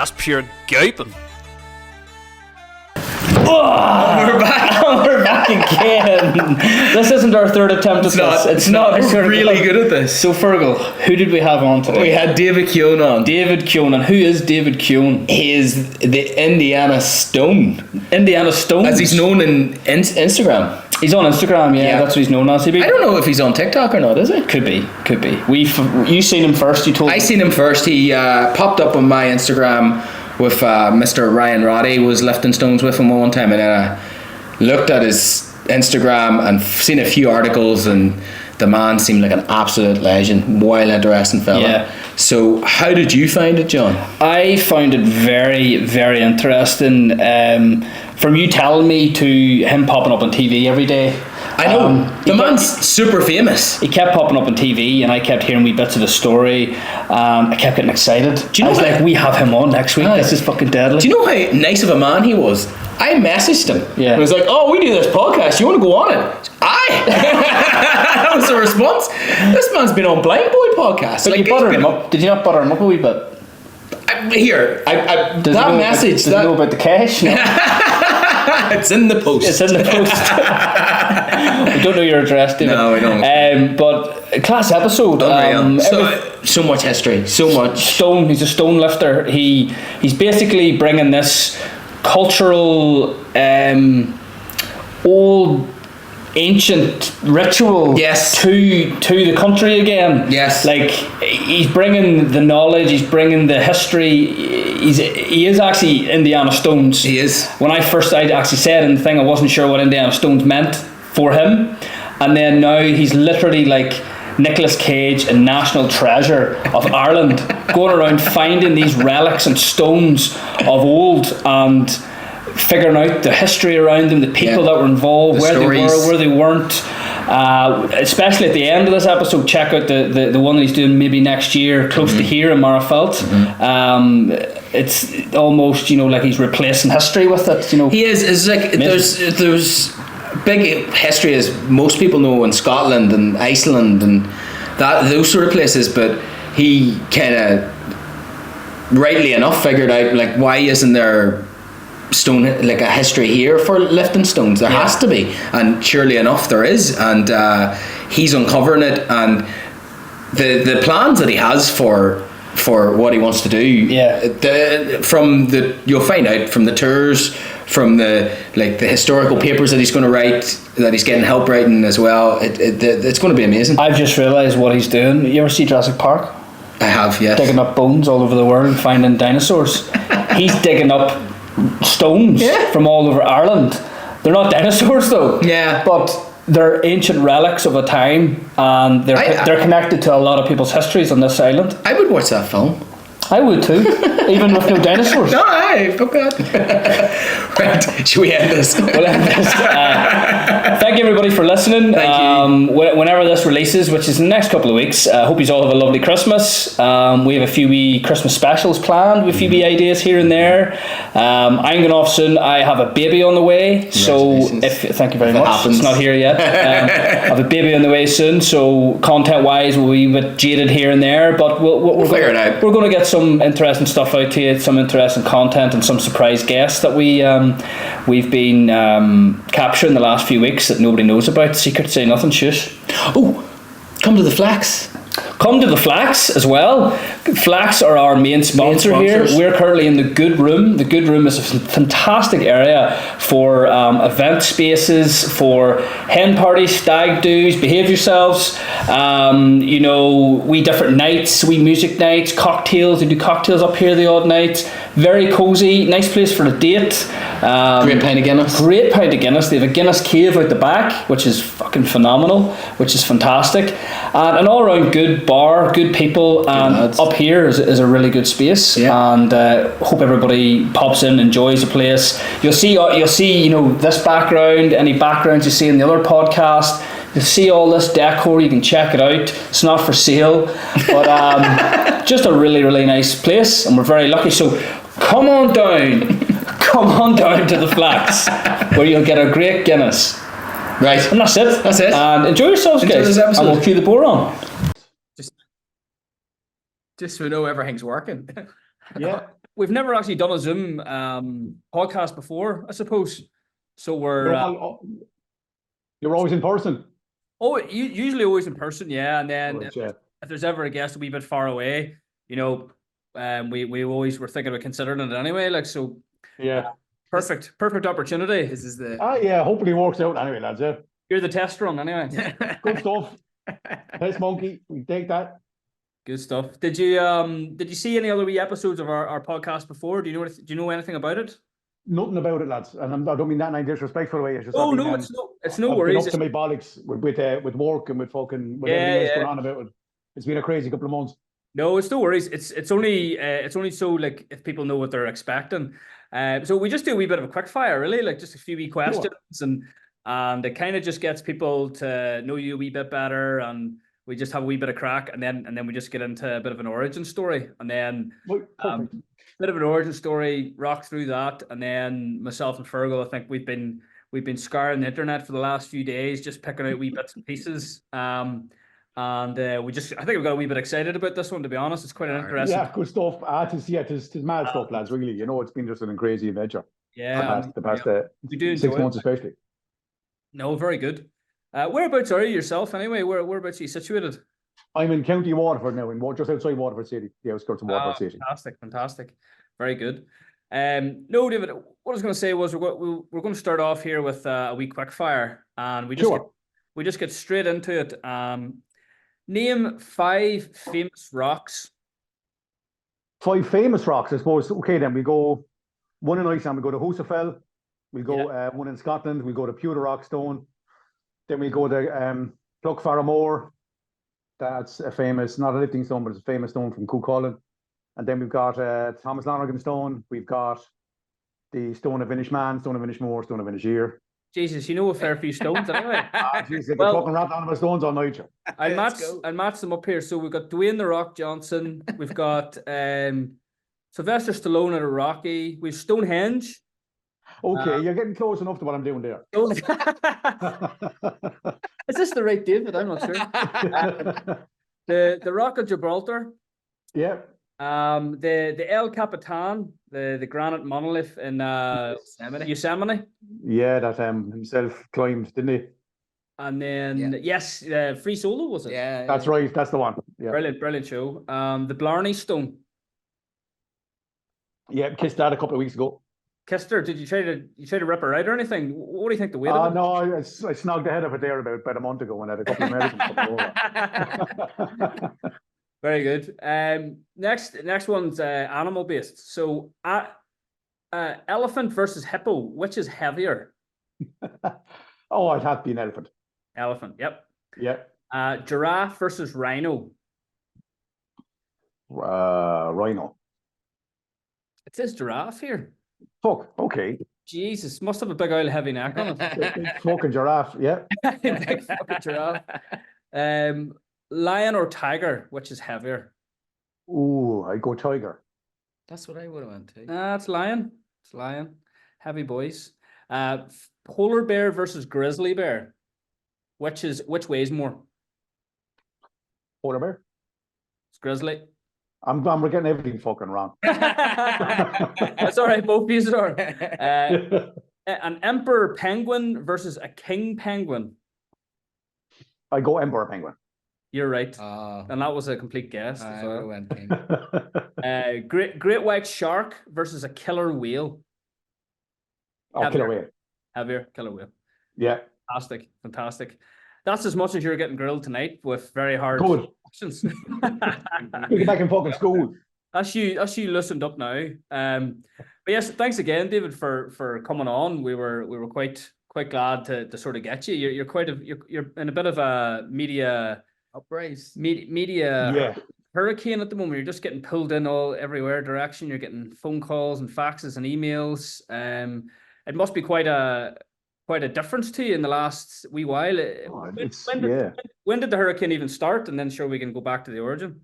That's pure gaping. Oh, we're back. We're back again. This isn't our third attempt at this. It's not. We're really good at this. So, Fergal, who did we have on today? We had David Keohan on. David Keohan. Who is David Keohan? He is the Indiana Stone. Indiana Stone. As he's known in Instagram. He's on Instagram, yeah, that's what he's known as. I don't know if he's on TikTok or not, is he? Could be. You seen him first, you told me. I seen him first. He popped up on my Instagram with Mr. Ryan Roddy, was lifting stones with him one time, and then I looked at his Instagram and seen a few articles, and the man seemed like an absolute legend, wild interesting fella. Yeah. So how did you find it, John? I found it very, very interesting. From you telling me to him popping up on TV every day. I know. The man's super famous. He kept popping up on TV and I kept hearing wee bits of the story. I kept getting excited. Do you know I was like, we have him on next week. This is fucking deadly. Do you know how nice of a man he was? I messaged him. Yeah. I was like, oh, we do this podcast. You want to go on it? Aye. That was the response. This man's been on Blind Boy podcast. But you buttered him up. Did you not butter him up a wee bit? That message. Does he know about the cash? No? It's in the post. It's in the post. We don't know your address, do we? No, we don't. But a class episode. So much history. So much. Stone. He's a stone lifter. He's basically bringing this cultural, old, ancient ritual to the country again. Yes. Like, he's bringing the knowledge, he's bringing the history. He is actually Indiana Stones. He is. When I actually said in the thing, I wasn't sure what Indiana Stones meant for him, and then now he's literally like Nicolas Cage and National Treasure of Ireland, going around finding these relics and stones of old and figuring out the history around them, the people that were involved, where they were, where they weren't. Especially at the end of this episode, check out the one that he's doing maybe next year, close to here in Marafelt. It's almost, like he's replacing history with it. He is. It's like there's big history, as most people know, in Scotland and Iceland and those sort of places, but he kind of rightly enough figured out, like, why isn't there stone, like, a history here for lifting stones? There has to be, and surely enough there is, and he's uncovering it, and the plans that he has for what he wants to do, you'll find out from the tours, from the historical papers that he's going to write, that he's getting help writing as well. It's going to be amazing. I've just realised what he's doing. You ever see Jurassic Park? I have, yes. Digging up bones all over the world, finding dinosaurs. He's digging up stones from all over Ireland. They're not dinosaurs though. Yeah. But they're ancient relics of a time, and they're connected to a lot of people's histories on this island. I would watch that film. I would too, even with no dinosaurs. No, aye, fuck that. Right, should we end this? We'll end this. Thank you everybody for listening. Thank you. Whenever this releases, which is in the next couple of weeks, I hope you all have a lovely Christmas. We have a few wee Christmas specials planned, with a few wee ideas here and there. I'm going off soon. I have a baby on the way, so thank you very much. Happens. It's not here yet. I have a baby on the way soon, so content-wise we'll be a bit jaded here and there, but we'll figure it out. We're going to get some interesting stuff out to you, some interesting content, and some surprise guests that we've been capturing the last few weeks that nobody knows about. Secret, say nothing, shush. Oh, come to the Flax. Come to the Flax as well. Flax are our main sponsor here. We're currently in the Good Room. The Good Room is a fantastic area for event spaces, for hen parties, stag do's, behave yourselves. We different nights, we music nights, cocktails. They do cocktails up here the odd night. Very cozy, nice place for a date. Great pint of Guinness. Great pint of Guinness. They have a Guinness cave out the back, which is fucking phenomenal, which is fantastic. And an all-round good bar, good people, and up here is a really good space. Yeah. And hope everybody pops in, enjoys the place. You'll see this background, any backgrounds you see in the other podcast. You'll see all this decor. You can check it out. It's not for sale, but just a really, really nice place, and we're very lucky. So come on down to the Flax, where you'll get a great Guinness. Right. And that's it. And enjoy yourselves, guys. This episode. And we'll cue the board on. Just so we know everything's working. Yeah. we've never actually done a Zoom podcast before, I suppose. So we're you're always in person. Usually always in person, yeah. And then Right, yeah. if there's ever a guest a wee bit far away, we always were thinking of considering it anyway. Like, so Yeah. perfect opportunity. This is the Yeah, hopefully it works out anyway, lads. Yeah. You're the test run anyway. Good stuff. Test monkey, we take that. Good stuff. Did you see any other wee episodes of our podcast before? Do you know anything about it? Nothing about it, lads. And I don't mean that in any disrespectful way. It's just it's no I've worries. been up to my bollocks with work and with everything else going on about it. It's been a crazy couple of months. No, it's no worries. It's only so like if people know what they're expecting. So we just do a wee bit of a quick fire, really, like just a few wee questions, and it kind of just gets people to know you a wee bit better, and we just have a wee bit of crack, and then we just get into a bit of an origin story, and then bit of an origin story, rock through that, and then myself and Fergal, I think we've been scouring the internet for the last few days, just picking out wee bits and pieces. And I think we got a wee bit excited about this one, to be honest. It's quite an interesting. Yeah, good stuff. It's mad stuff, lads. Really, it's been just an crazy adventure. Yeah, the past 6 months especially. No, very good. Whereabouts are you yourself anyway? Whereabouts are you situated? I'm in County Waterford now, just outside Waterford City, the outskirts of Waterford City. Fantastic. Very good. No, David, what I was going to say was we're going to start off here with a wee quick fire, and we just get straight into it. Name 5 famous rocks. 5 famous rocks, I suppose. Okay, then we go one in Iceland. We go to Husafell. We go one in Scotland. We go to Pewter Rock Stone. Then we go to Clough-Faramore. That's a famous, not a lifting stone, but it's a famous stone from Cuchulainn. And then we've got Thomas Lonergan Stone. We've got the Stone of Inishmaan, Stone of Inishmore, Stone of Inisheer. Jesus, you know a fair few stones anyway. Jesus, well, fucking rat on my stones all night. I'll match them up here. So we've got Dwayne The Rock Johnson. We've got Sylvester Stallone at a Rocky. We've Stonehenge. Okay, you're getting close enough to what I'm doing there. Is this the right David? I'm not sure. The Rock of Gibraltar. Yeah. The El Capitan, the granite monolith in Yosemite. Yeah, that himself climbed, didn't he? And then Free Solo, was it? Yeah, that's right. That's the one. Yeah. Brilliant show. The Blarney Stone. Yeah, kissed that a couple of weeks ago. Kissed her. Did you try to rip her out or anything? What do you think the weight of it? No, I snogged the head of it there about a month ago and had a couple of Americans come over. Very good. Next one's animal based. So, elephant versus hippo, which is heavier? I'd have to be an elephant. Elephant. Yep. Yeah. Giraffe versus rhino. Rhino. It says giraffe here. Fuck. Okay. Jesus, must have a big old heavy neck on it. Big fucking giraffe. Yeah. Big fucking giraffe. Lion or tiger, which is heavier? Ooh, I go tiger. That's what I would have went to. It's lion. It's lion. Heavy boys. Polar bear versus grizzly bear. Which weighs more? Polar bear. It's grizzly. We're getting everything fucking wrong. That's all right. Both pieces are. An emperor penguin versus a king penguin. I go emperor penguin. You're right, and that was a complete guess. I went king. Great white shark versus a killer whale. Killer whale. Heavier, killer whale. Yeah. Fantastic. That's as much as you're getting grilled tonight with very hard questions. You get back in fucking school. That's you loosened up now. But yes, thanks again, David, for coming on. We were quite glad to sort of get you. You're in a bit of a media uprise. Media hurricane at the moment. You're just getting pulled in everywhere direction. You're getting phone calls and faxes and emails. It must be quite a difference to you in the last wee while. When did the hurricane even start? And then sure we can go back to the origin.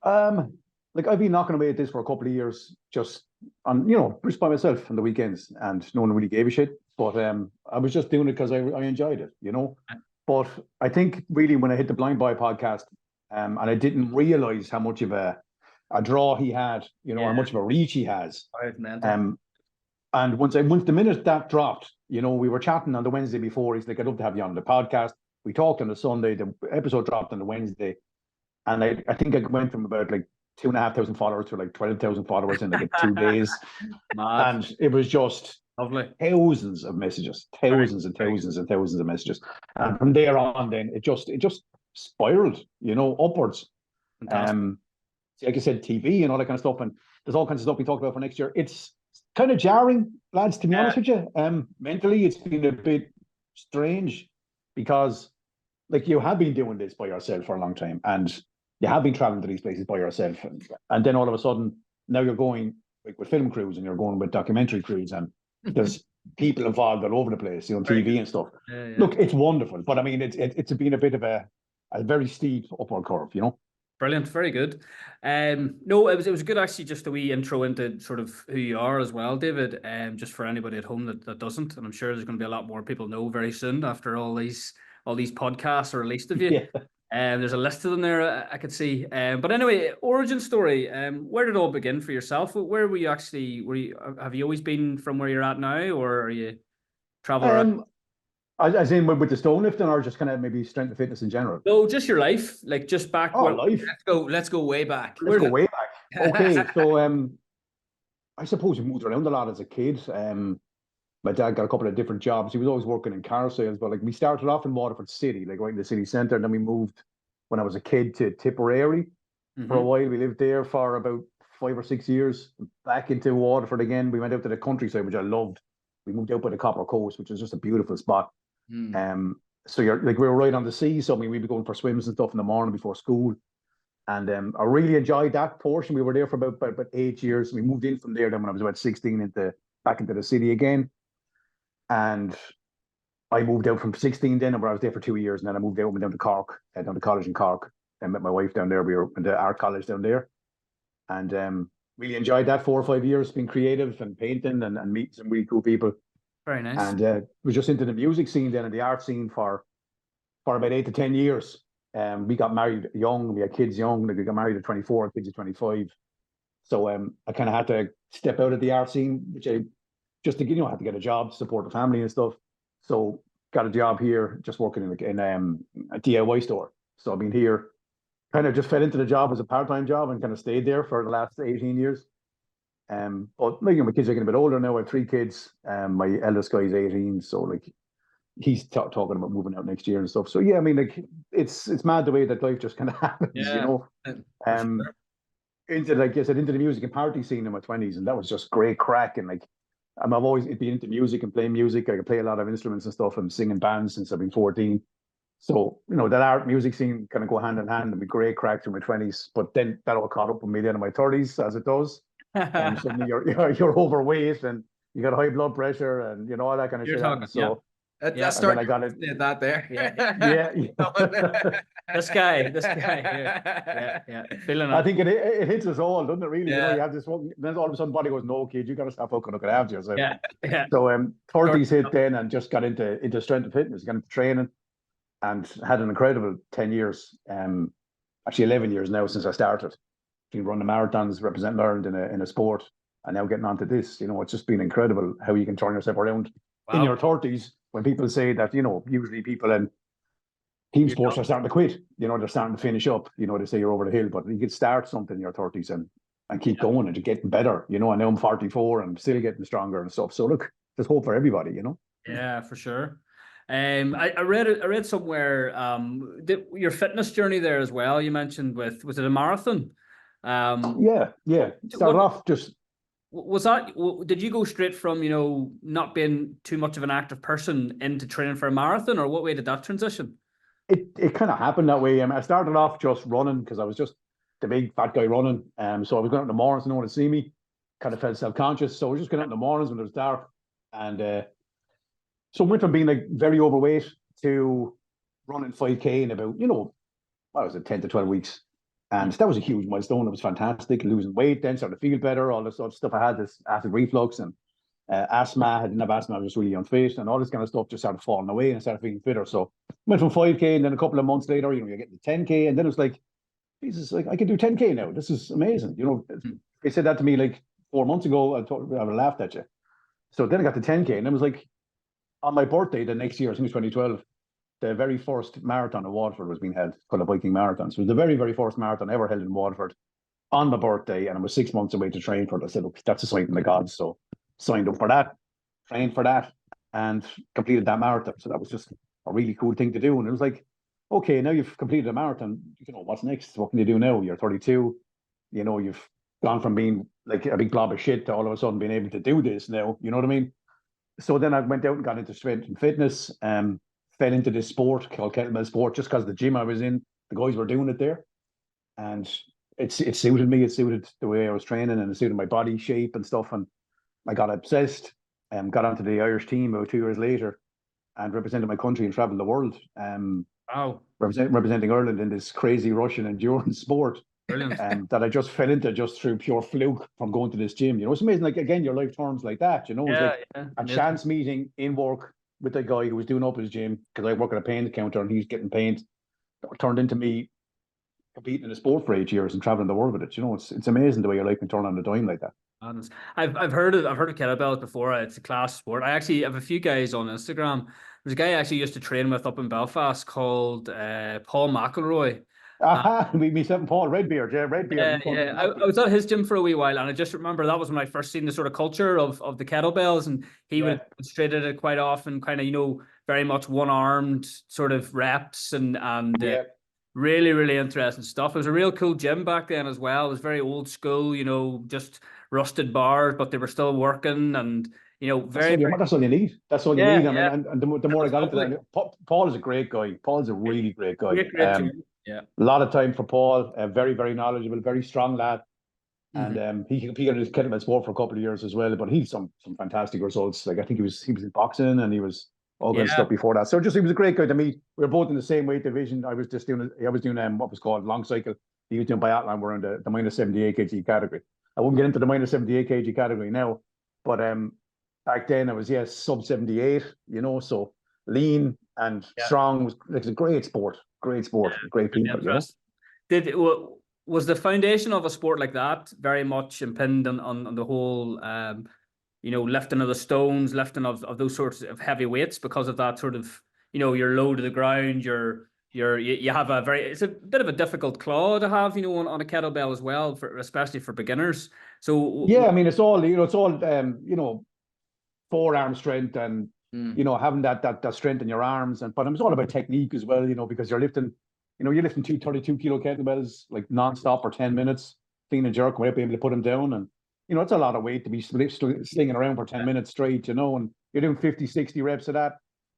Like I've been knocking away at this for a couple of years, just on just by myself on the weekends, and no one really gave a shit. But I was just doing it because I enjoyed it, But I think really when I hit the Blind Boy podcast, and I didn't realize how much of a a draw he had, how much of a reach he has. And once the minute that dropped, we were chatting on the Wednesday before. He's like, I'd love to have you on the podcast. We talked on the Sunday. The episode dropped on the Wednesday, and I think I went from about like 2,500 followers to like 12,000 followers in like 2 days, and it was just lovely. Thousands of messages, thousands and thousands and thousands of messages, and from there on, then it just spiraled, upwards. Like I said, TV and all that kind of stuff, and there's all kinds of stuff we talked about for next year. It's kind of jarring, lads, to be honest with you. Mentally, it's been a bit strange because, like, you have been doing this by yourself for a long time, and you have been traveling to these places by yourself, and then all of a sudden, now you're going like with film crews and you're going with documentary crews, and there's people involved all over the place, TV and stuff. Look, it's wonderful, but I mean, it's been a bit of a very steep upward curve, Brilliant, very good. No, it was good actually, just a wee intro into sort of who you are as well, David. Just for anybody at home that doesn't, and I'm sure there's going to be a lot more people know very soon after all these podcasts are released of you. There's a list of them there I could see. But anyway, origin story. Where did it all begin for yourself? Where were you actually? Have you always been from where you're at now, or are you travel around? As in with the stone lifting, or just kind of maybe strength and fitness in general? No, just your life, like just back. Life. Let's go way back. Let's go way back. Okay, so I suppose we moved around a lot as a kid. My dad got a couple of different jobs. He was always working in car sales, but like we started off in Waterford City, like right in the city centre, and then we moved when I was a kid to Tipperary for a while. We lived there for about 5 or 6 years. Back into Waterford again. We went out to the countryside, which I loved. We moved out by the Copper Coast, which is just a beautiful spot. So you're like, we were right on the sea, so I mean, we'd be going for swims and stuff in the morning before school, and I really enjoyed that portion. We were there for about 8 years. We moved in from there then when I was about 16 back into the city again, and I moved out from 16 then, where I was there for 2 years, and then I moved out and went down to Cork, down to college in Cork, and met my wife down there. We were in the art college down there, and really enjoyed that 4 or 5 years, being creative and painting and meeting some really cool people. Very nice. And was just into the music scene then and the art scene for about 8 to 10 years. We got married young. We had kids young. Like we got married at 24, kids at 25. So I kind of had to step out of the art scene, which I just to had to get a job to support the family and stuff. So got a job here, just working in a DIY store. So I've been here, kind of just fell into the job as a part-time job and kind of stayed there for the last 18 years. But like my kids are getting a bit older now. I have 3 kids. My eldest guy is 18, so like he's talking about moving out next year and stuff. So yeah, I mean, like it's mad the way that life just kind of happens, Into, like I said, into the music and party scene in my 20s, and that was just great crack. And like I've always been into music and playing music. I can play a lot of instruments and stuff, and singing bands since I've been 14. So that art music scene kind of go hand in hand and be great crack through my 20s. But then that all caught up with me then in my 30s, as it does. Suddenly you're overweight and you got high blood pressure and all that kind of shit. So that's starting. I got it. That there. This guy. Feeling. I think it hits us all, doesn't it? Really, you have this one. Then all of a sudden, body goes, "No, kid, you got to stop fucking looking after yourself." So 30s hit then, and just got into strength and fitness, got into training, and had an incredible 10 years. Actually 11 years now since I started. Been running marathons, representing Ireland in a sport, and now getting onto this. It's just been incredible how you can turn yourself around in your 30s. When people say that, usually people in team sports are starting to quit. They're starting to finish up. They say you're over the hill, but you can start something in your 30s and keep going and to getting better. I know I'm 44 and I'm still getting stronger and stuff. So look, there's hope for everybody. Yeah, for sure. I read somewhere your fitness journey there as well. You mentioned was it a marathon? Yeah. Started off just. Was that? Did you go straight from not being too much of an active person into training for a marathon, or what way did that transition? It kind of happened that way. I started off just running because I was just the big fat guy running. So I was going out in the mornings, no one to see me. Kind of felt self-conscious, so I was just going out in the mornings when it was dark, and so I went from being like very overweight to running 5K in about what was it, 10 to 12 weeks. And that was a huge milestone. It was fantastic. Losing weight, then started to feel better. All this sort of stuff. I had this acid reflux and asthma. I didn't have asthma. I was just really unfit, and all this kind of stuff just started falling away, and I started feeling fitter. So went from 5K, and then a couple of months later, you're getting to 10K, and then it was like Jesus, like I can do 10K now. This is amazing. They said that to me like 4 months ago. I would have laughed at you. So then I got to 10K, and it was like on my birthday the next year, I think it was 2012, the very first marathon in Waterford was being held, called the Viking Marathon. So it was the very, very first marathon ever held in Waterford on my birthday, and I was 6 months away to train for it. I said, look, that's a sign from the gods. So signed up for that, trained for that, and completed that marathon. So that was just a really cool thing to do. And it was like, okay, now you've completed a marathon, what's next? What can you do now? You're 32, you've gone from being like a big blob of shit to all of a sudden being able to do this now, you know what I mean? So then I went out and got into strength and fitness, fell into this sport called kettlebell sport just because the gym I was in, the guys were doing it there. And it suited me. It suited the way I was training, and it suited my body shape and stuff. And I got obsessed and got onto the Irish team about 2 years later and represented my country and traveled the world. Wow. Representing Ireland in this crazy Russian endurance sport. Brilliant. That I just fell into just through pure fluke from going to this gym. It's amazing. Like, again, your life turns like that, It's like a chance meeting in work with a guy who was doing up his gym, because I work at a paint counter and he's getting paint, turned into me competing in a sport for 8 years and traveling the world with it. It's amazing the way your life can turn on a dime like that. I've heard of kettlebells before. It's a class sport. I actually have a few guys on Instagram. There's a guy I actually used to train with up in Belfast called Paul McElroy. We sent Paul Redbeard. Yeah, Redbeard. Yeah. I was at his gym for a wee while, and I just remember that was when I first seen the sort of culture of the kettlebells, and he would demonstrated it quite often, kind of very much one-armed sort of reps and really, really interesting stuff. It was a real cool gym back then as well. It was very old school, just rusted bars, but they were still working, and that's all you need. That's all you need. And the more I got into that, Paul is a great guy. Paul is a really great guy. Yeah, a lot of time for Paul. Very, very knowledgeable, very strong lad. And he competed in his kettlebell sport for a couple of years as well. But he's some fantastic results. Like, I think he was in boxing, and he was all kinds of stuff before that. So he was a great guy to meet. We were both in the same weight division. I was doing what was called long cycle. He was doing biathlon. We're in the minus 78 kg category. I wouldn't get into the minus 78 kg category now, but back then I was sub 78. So lean and strong. It's a great sport. Great people. Was the foundation of a sport like that very much impinged on the whole, lifting of the stones, lifting of those sorts of heavy weights, because of that sort of, you're low to the ground, you have it's a bit of a difficult claw to have, on a kettlebell as well, especially for beginners. So I mean, it's all forearm strength and having that strength in your arms, but it's all about technique as well, because you're lifting 232 kilo kettlebells like non-stop for 10 minutes, clean and jerk without being able to put them down. And it's a lot of weight to be slinging around for 10 minutes straight, and you're doing 50, 60 reps of that.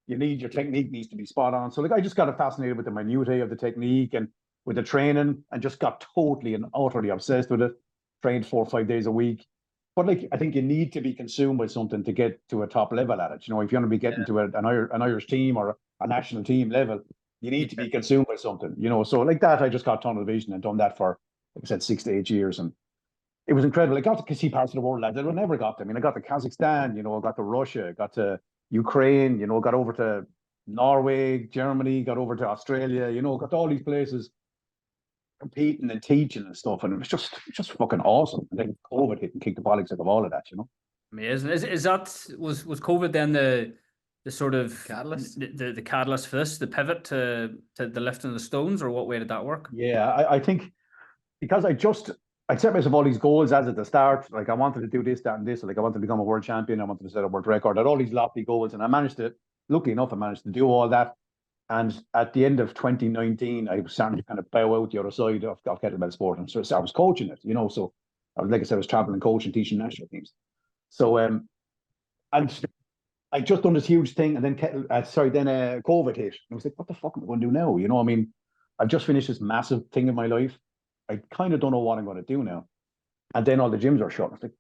Your technique needs to be spot on. So I just got fascinated with the minutiae of the technique and with the training, and just got totally and utterly obsessed with it. Trained 4 or 5 days a week. But I think you need to be consumed by something to get to a top level at it. If you want to be getting to an Irish team or a national team level, you need to be consumed by something. So like that, I just got tunnel vision and done that for, like I said, 6 to 8 years, and it was incredible. I got to see parts of the world that I never got to. I mean, I got to Kazakhstan, I got to Russia, got to Ukraine, got over to Norway, Germany, got over to Australia, got to all these places competing and teaching and stuff, and it was just fucking awesome. And then COVID hit and kicked the bollocks out of all of that, Amazing. Was COVID then the sort of catalyst, the catalyst for this, the pivot to the lifting of the stones, or what way did that work? Yeah, I think because I set myself all these goals as at the start. Like, I wanted to do this, that, and this. Like, I wanted to become a world champion. I wanted to set a world record. I had all these lofty goals, and luckily enough, I managed to do all that. And at the end of 2019, I was starting to kind of bow out the other side of kettlebell sport. And so I was coaching it, So I was traveling coaching, teaching national teams. So, and I just done this huge thing, and then COVID hit. And I was like, what the fuck am I going to do now? I mean, I've just finished this massive thing in my life. I kind of don't know what I'm going to do now. And then all the gyms are shut. I was like,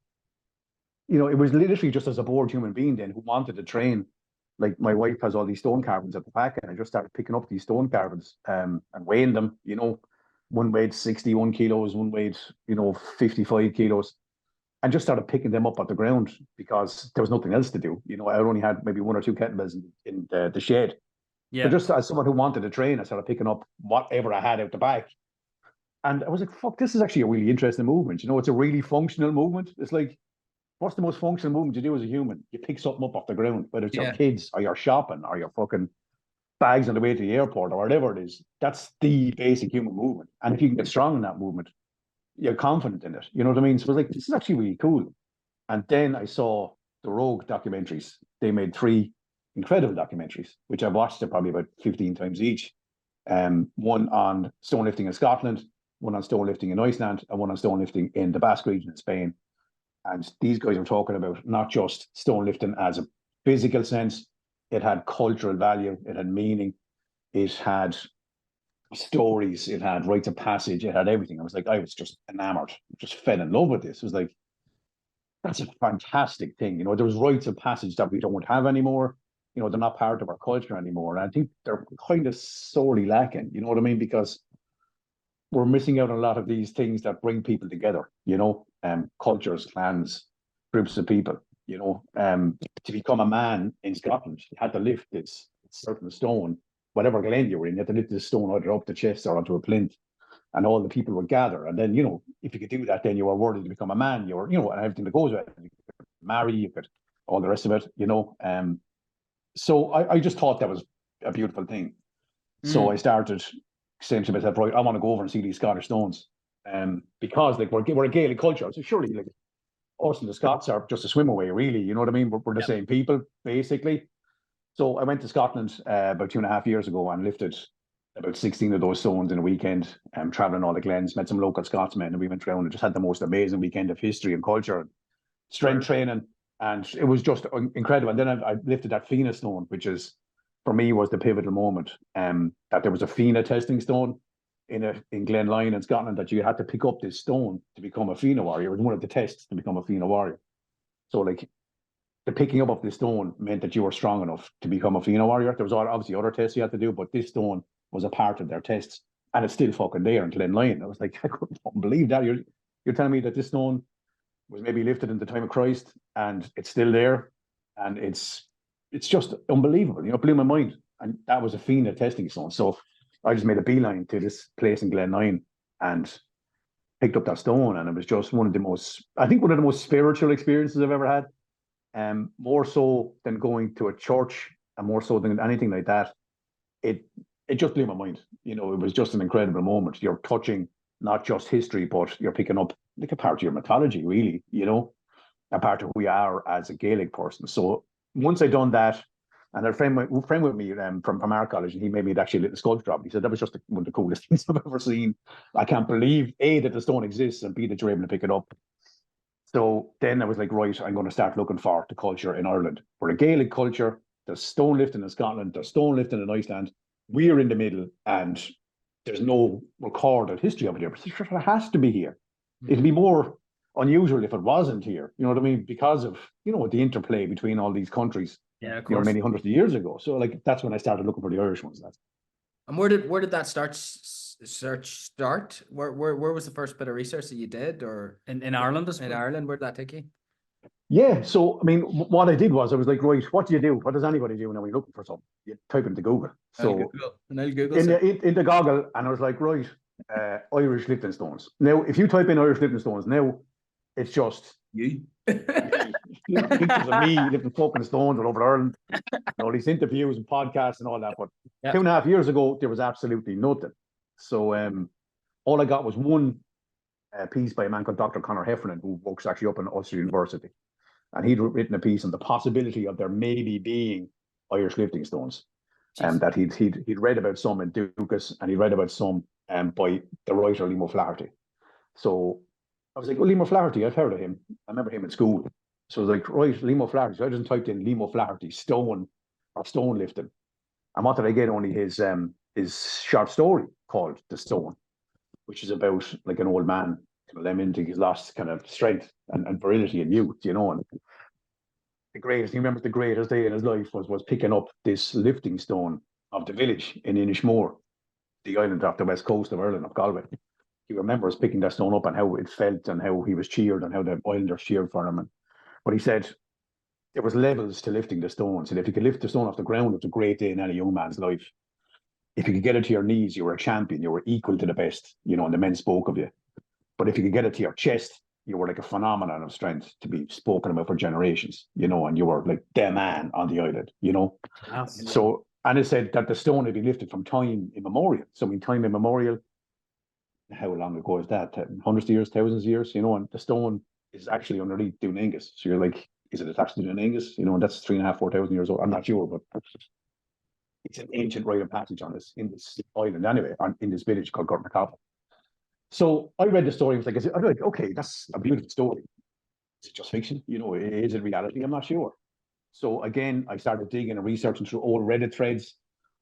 it was literally just as a bored human being then who wanted to train. Like, my wife has all these stone carvings at the back, and I just started picking up these stone carvings and weighing them. One weighed 61 kilos, one weighed 55 kilos, and just started picking them up at the ground because there was nothing else to do. I only had maybe 1 or 2 kettlebells in the shed. Yeah. So just as someone who wanted to train, I started picking up whatever I had out the back. And I was like, fuck, this is actually a really interesting movement. You know, it's a really functional movement. It's like, what's the most functional movement you do as a human? You pick something up off the ground, whether it's your kids or your shopping or your fucking bags on the way to the airport or whatever it is. That's the basic human movement. And if you can get strong in that movement, you're confident in it. You know what I mean? So I was like, this is actually really cool. And then I saw the Rogue documentaries. They made 3 incredible documentaries, which I've watched probably about 15 times each. One on stone lifting in Scotland, one on stone lifting in Iceland, and one on stone lifting in the Basque region in Spain. And these guys were talking about not just stone lifting as a physical sense, it had cultural value, it had meaning, it had stories, it had rites of passage, it had everything. I was like, I was just enamored, just fell in love with this. It was like, that's a fantastic thing. You know, there was rites of passage that we don't have anymore. You know, they're not part of our culture anymore. And I think they're kind of sorely lacking, you know what I mean? Because we're missing out on a lot of these things that bring people together, you know, cultures, clans, groups of people, you know. To become a man in Scotland, you had to lift this certain stone, whatever glen you were in, you had to lift this stone either up the chest or onto a plinth, and all the people would gather. And then, you know, if you could do that, then you were worthy to become a man. You were, you know, and everything that goes with it. You could marry, you could, all the rest of it, you know. So I just thought that was a beautiful thing. So I started saying to myself, right, I want to go over and see these Scottish stones. Because like we're a Gaelic culture, so surely like us and the Scots are just a swim away, really. You know what I mean? We're the same people, basically. So I went to Scotland about 2.5 years ago and lifted about 16 of those stones in a weekend, traveling all the glens, met some local Scotsmen, and we went around and just had the most amazing weekend of history and culture and strength training. And it was just incredible. And then I lifted that Fina stone, which is, for me, was the pivotal moment. That there was a Fina testing stone in Glenlyon in Scotland, that you had to pick up this stone to become a Fina warrior. It was one of the tests to become a Fina warrior. So like the picking up of this stone meant that you were strong enough to become a Fina warrior. There was obviously other tests you had to do, but this stone was a part of their tests, and it's still fucking there in Glenlyon. I was like, I couldn't believe that. You're telling me that this stone was maybe lifted in the time of Christ and it's still there, and it's just unbelievable. You know, it blew my mind. And that was a Fina testing stone. So I just made a beeline to this place in Glenlyon and picked up that stone, and it was just one of the most spiritual experiences I've ever had. More so than going to a church, and more so than anything like that. It just blew my mind. You know, it was just an incredible moment. You're touching not just history, but you're picking up like a part of your mythology, really, you know, a part of who we are as a Gaelic person. So once I'd done that, and a friend with me from our college, and he made me actually a little sculpture of it. He said that was just one of the coolest things I've ever seen. I can't believe, A, that the stone exists, and B, that you're able to pick it up. So then I was like, right, I'm going to start looking for the culture in Ireland. We're a Gaelic culture. There's stone lifting in Scotland. There's stone lifting in Iceland. We're in the middle, and there's no recorded history of it here. But it has to be here. It'd be more unusual if it wasn't here. You know what I mean? Because of, you know, the interplay between all these countries. Yeah, of course. You know, many hundreds of years ago. So like that's when I started looking for the Irish ones. And where did that search start? Where was the first bit of research that you did, or in Ireland? In Ireland, where did that take you? Yeah, so I mean, what I did was I was like, right, what do you do? What does anybody do when they're looking for something? You type into Google. So I'll Google in the Goggle, and I was like, right, Irish lifting stones. Now, if you type in Irish lifting stones, now it's just you. Pictures of me lifting fucking stones all over Ireland, and all these interviews and podcasts and all that. But 2.5 years ago, there was absolutely nothing. So all I got was one piece by a man called Dr. Conor Heffernan, who works actually up in Ulster University. And he'd written a piece on the possibility of there maybe being Irish lifting stones. And that he'd read about some in Dukas, and he'd read about some by the writer Liam O'Flaherty. So I was like, well, Liam O'Flaherty, I've heard of him. I remember him at school. So I was like, right, Liam O'Flaherty. So I just typed in Liam O'Flaherty stone or stone lifting. And what did I get? Only his short story called The Stone, which is about like an old man lamenting his lost kind of strength and virility and youth, you know. And he remembers the greatest day in his life was picking up this lifting stone of the village in Inishmore, the island off the west coast of Ireland, of Galway. He remembers picking that stone up and how it felt and how he was cheered and how the Islanders cheered for him. But he said there was levels to lifting the stones, and if you could lift the stone off the ground, it's a great day in any young man's life. if you could get it to your knees, you were a champion. You were equal to the best, and the men spoke of you. But if you could get it to your chest, you were like a phenomenon of strength to be spoken about for generations, and you were like the man on the island, Yes. So, and it said that the stone had been lifted from time immemorial. So in time immemorial, how long ago is that? Hundreds of years, thousands of years, and the stone is actually underneath Dunangus. So you're like, is it attached to Dunangus? And that's 3,500, 4,000 years old. I'm not sure, but it's an ancient rite of passage in this island anyway, in this village called Gurtnacapa. So I read the story and was like, okay, that's a beautiful story. Is it just fiction? Is it reality? I'm not sure. So again, I started digging and researching through old Reddit threads,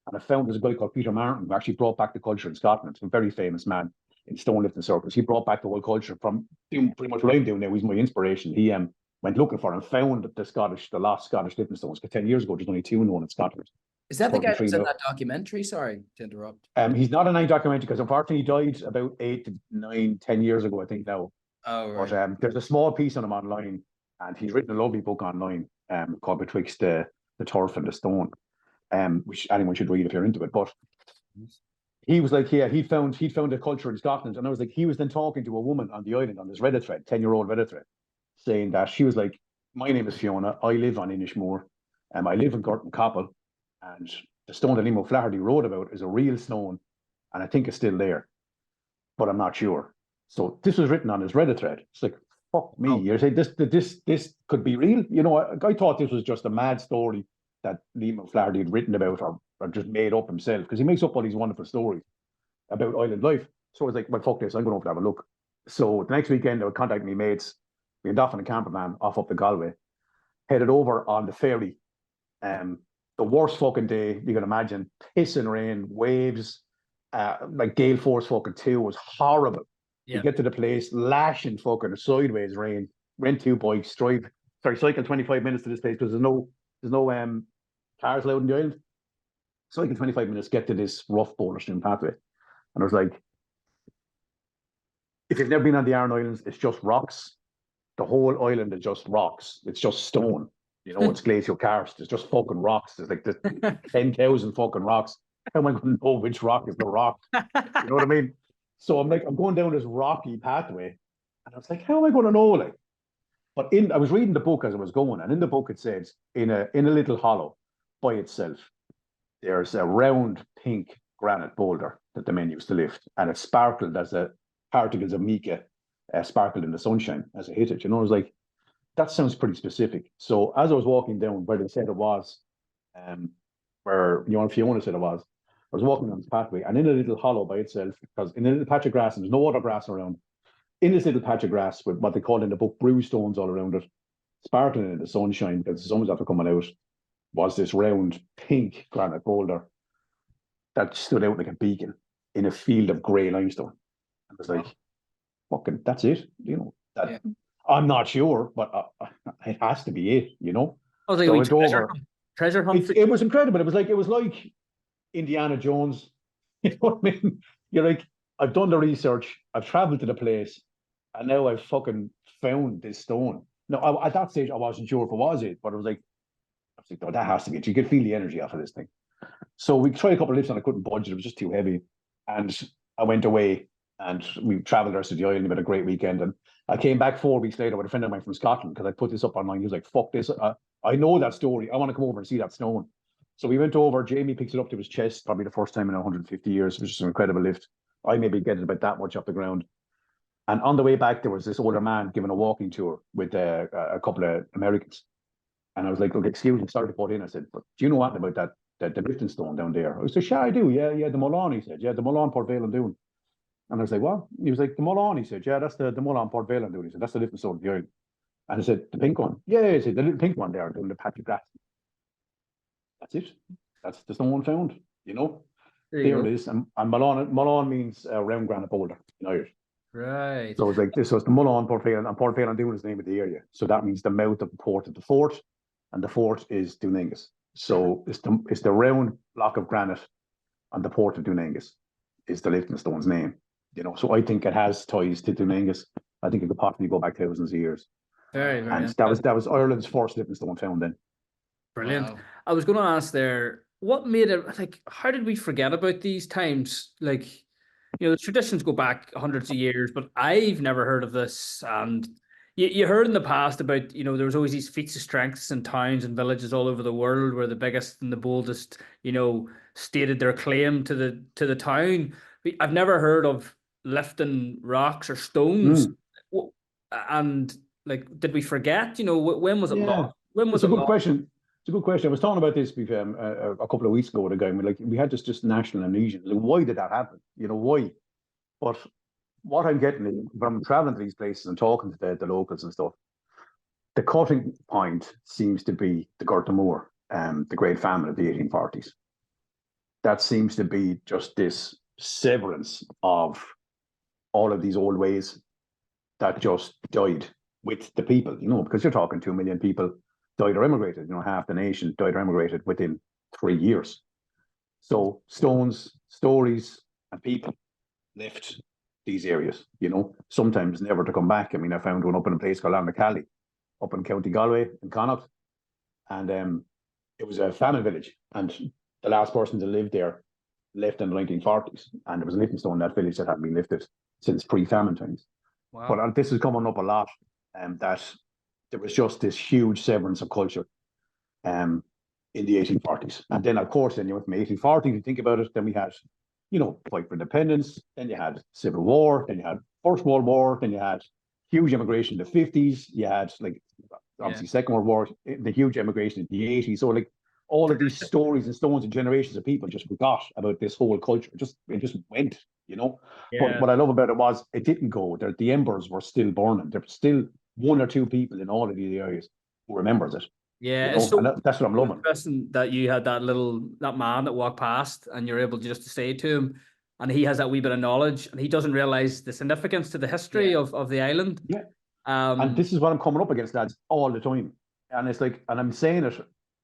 and I found there's a guy called Peter Martin who actually brought back the culture in Scotland. A very famous man in stone lifting circles. He brought back the whole culture from doing pretty much what I'm doing now. He's my inspiration. He went looking for and found the lost Scottish lifting stones. Because 10 years ago, there's only 2 known in Scotland. Is that the guy that's in that documentary? Sorry to interrupt. He's not in any documentary because unfortunately he died about 8 to 9, 10 years ago, I think now. Oh, right. But there's a small piece on him online, and he's written a lovely book online called Betwixt the Turf and the Stone, which anyone should read if you're into it. But he was like, yeah, he'd found a culture in Scotland, and I was like, he was then talking to a woman on the island on this Reddit thread, 10-year-old Reddit thread, saying that she was like, my name is Fiona, I live on Inishmore, I live in Gurtnacapa, and the stone that Liam O'Flaherty wrote about is a real stone, and I think it's still there, but I'm not sure. So this was written on his Reddit thread. It's like, fuck me. Oh. You're saying this could be real? I thought this was just a mad story that Liam O'Flaherty had written about or just made up himself, because he makes up all these wonderful stories about island life. So I was like, well, fuck this, I'm going over to have a look. So the next weekend, I would contact my mates. We went off in a camper van off up the Galway, headed over on the ferry. The worst fucking day you can imagine, pissing rain, waves, like gale force fucking 2 was horrible. Yeah. You get to the place, lashing fucking sideways rain, rent 2 bikes, cycle 25 minutes to this place because there's no cars allowed in the island. Cycle 25 minutes, get to this rough boulder stream pathway. And I was like, if you've never been on the Aran Islands, it's just rocks. The whole island is just rocks. It's just stone. It's glacial karst. It's just fucking rocks. There's like 10,000 fucking rocks. How am I going to know which rock is the rock? You know what I mean? So I'm going down this rocky pathway, and I was like, how am I going to know? Like, but I was reading the book as I was going, and in the book it says, in a little hollow by itself, there's a round pink granite boulder that the men used to lift, and it sparkled as the particles of mica sparkled in the sunshine as it hit it. I was like, that sounds pretty specific. So as I was walking down where they said it was, where Fiona said it was, I was walking down this pathway, and in a little hollow by itself, because in a little patch of grass, and there's no other grass around, in this little patch of grass with what they call in the book brew stones all around it, sparkling in the sunshine because the sun was after coming out, was this round pink granite boulder that stood out like a beacon in a field of grey limestone. I was like, fucking, that's it. I'm not sure, but it has to be it, I was like, so treasure hunt. It was incredible. It was like Indiana Jones. You know what I mean? You're like, I've done the research, I've traveled to the place, and now I've fucking found this stone. No, at that stage I wasn't sure if it was it, but I was like, no, that has to be it. You could feel the energy off of this thing. So we tried a couple of lifts and I couldn't budge it. It was just too heavy. And I went away and we traveled the rest of the island. We had a great weekend. And I came back 4 weeks later with a friend of mine from Scotland because I put this up online. He was like, fuck this. I know that story. I want to come over and see that stone. So we went over. Jamie picks it up to his chest, probably the first time in 150 years. It was just an incredible lift. I maybe get it about that much off the ground. And on the way back, there was this older man giving a walking tour with a couple of Americans. And I was like, okay, excuse me, sorry to put in. I said, but do you know what about the lifting stone down there? I said, yeah, I do. Yeah, the Mullane, he said. Yeah, the Mullane Port Vale and Doon. And I was like, what? He was like, the Mullane, he said. Yeah, that's the Mullane Port Vale and Doon. He said, that's the lifting stone of the island. And I said, the pink one? Yeah, he said, the little pink one there, doing the patch of grass. That's it. That's the stone found, There it is. And Mullane means round granite boulder in Irish. Right. So it was like this was the Mullane Port Vale, and Port Vale and Doon is the name of the area. So that means the mouth of the port of the fort, and the fort is Dunangus. So it's the round block of granite on the port of Dunangus is the lifting stone's name. So I think it has ties to Dunangus. I think it could possibly go back thousands of years. Very, very. And that was Ireland's first lifting stone found then. Brilliant. Wow. I was going to ask there, what made it like? How did we forget about these times? Like, the traditions go back hundreds of years, but I've never heard of this. And you heard in the past about, there was always these feats of strengths in towns and villages all over the world where the biggest and the boldest, stated their claim to the town. I've never heard of lifting rocks or stones. And like, did we forget? When was it lost? When was it's a it good lost? question. It's a good question. I was talking about this a couple of weeks ago with a guy. We had this just national amnesia. Like, why did that happen? Why? But what I'm getting is, when I'm traveling to these places and talking to the locals and stuff, the cutting point seems to be the Gorta Moor, the Great Famine of the 1840s. That seems to be just this severance of all of these old ways that just died with the people, because you're talking 2 million people died or emigrated, half the nation died or emigrated within 3 years. So stones, stories, and people left these areas, sometimes never to come back. I mean, I found one up in a place called Cali, up in County Galway in Connacht, and it was a famine village, and the last person to live there left in the 1940s, and there was a lifting stone in that village that hadn't been lifted since pre-famine times. Wow. But this is coming up a lot, that there was just this huge severance of culture in the 1840s. And then, of course, from the 1840s, you think about it, then we had, fight for independence, then you had Civil War, then you had First World War, then you had huge immigration in the 50s, you had, obviously, Second World War, the huge immigration in the 80s. So, all of these stories and stones and generations of people just forgot about this whole culture. It just went, Yeah. But what I love about it was it didn't go. The embers were still burning. There were still one or two people in all of these areas who remembers it. Yeah, so that's what I'm loving. Interesting that you had that man that walked past, and you're able just to say to him, and he has that wee bit of knowledge, and he doesn't realize the significance to the history of the island. Yeah. And this is what I'm coming up against, lads, all the time. And it's and I'm saying it,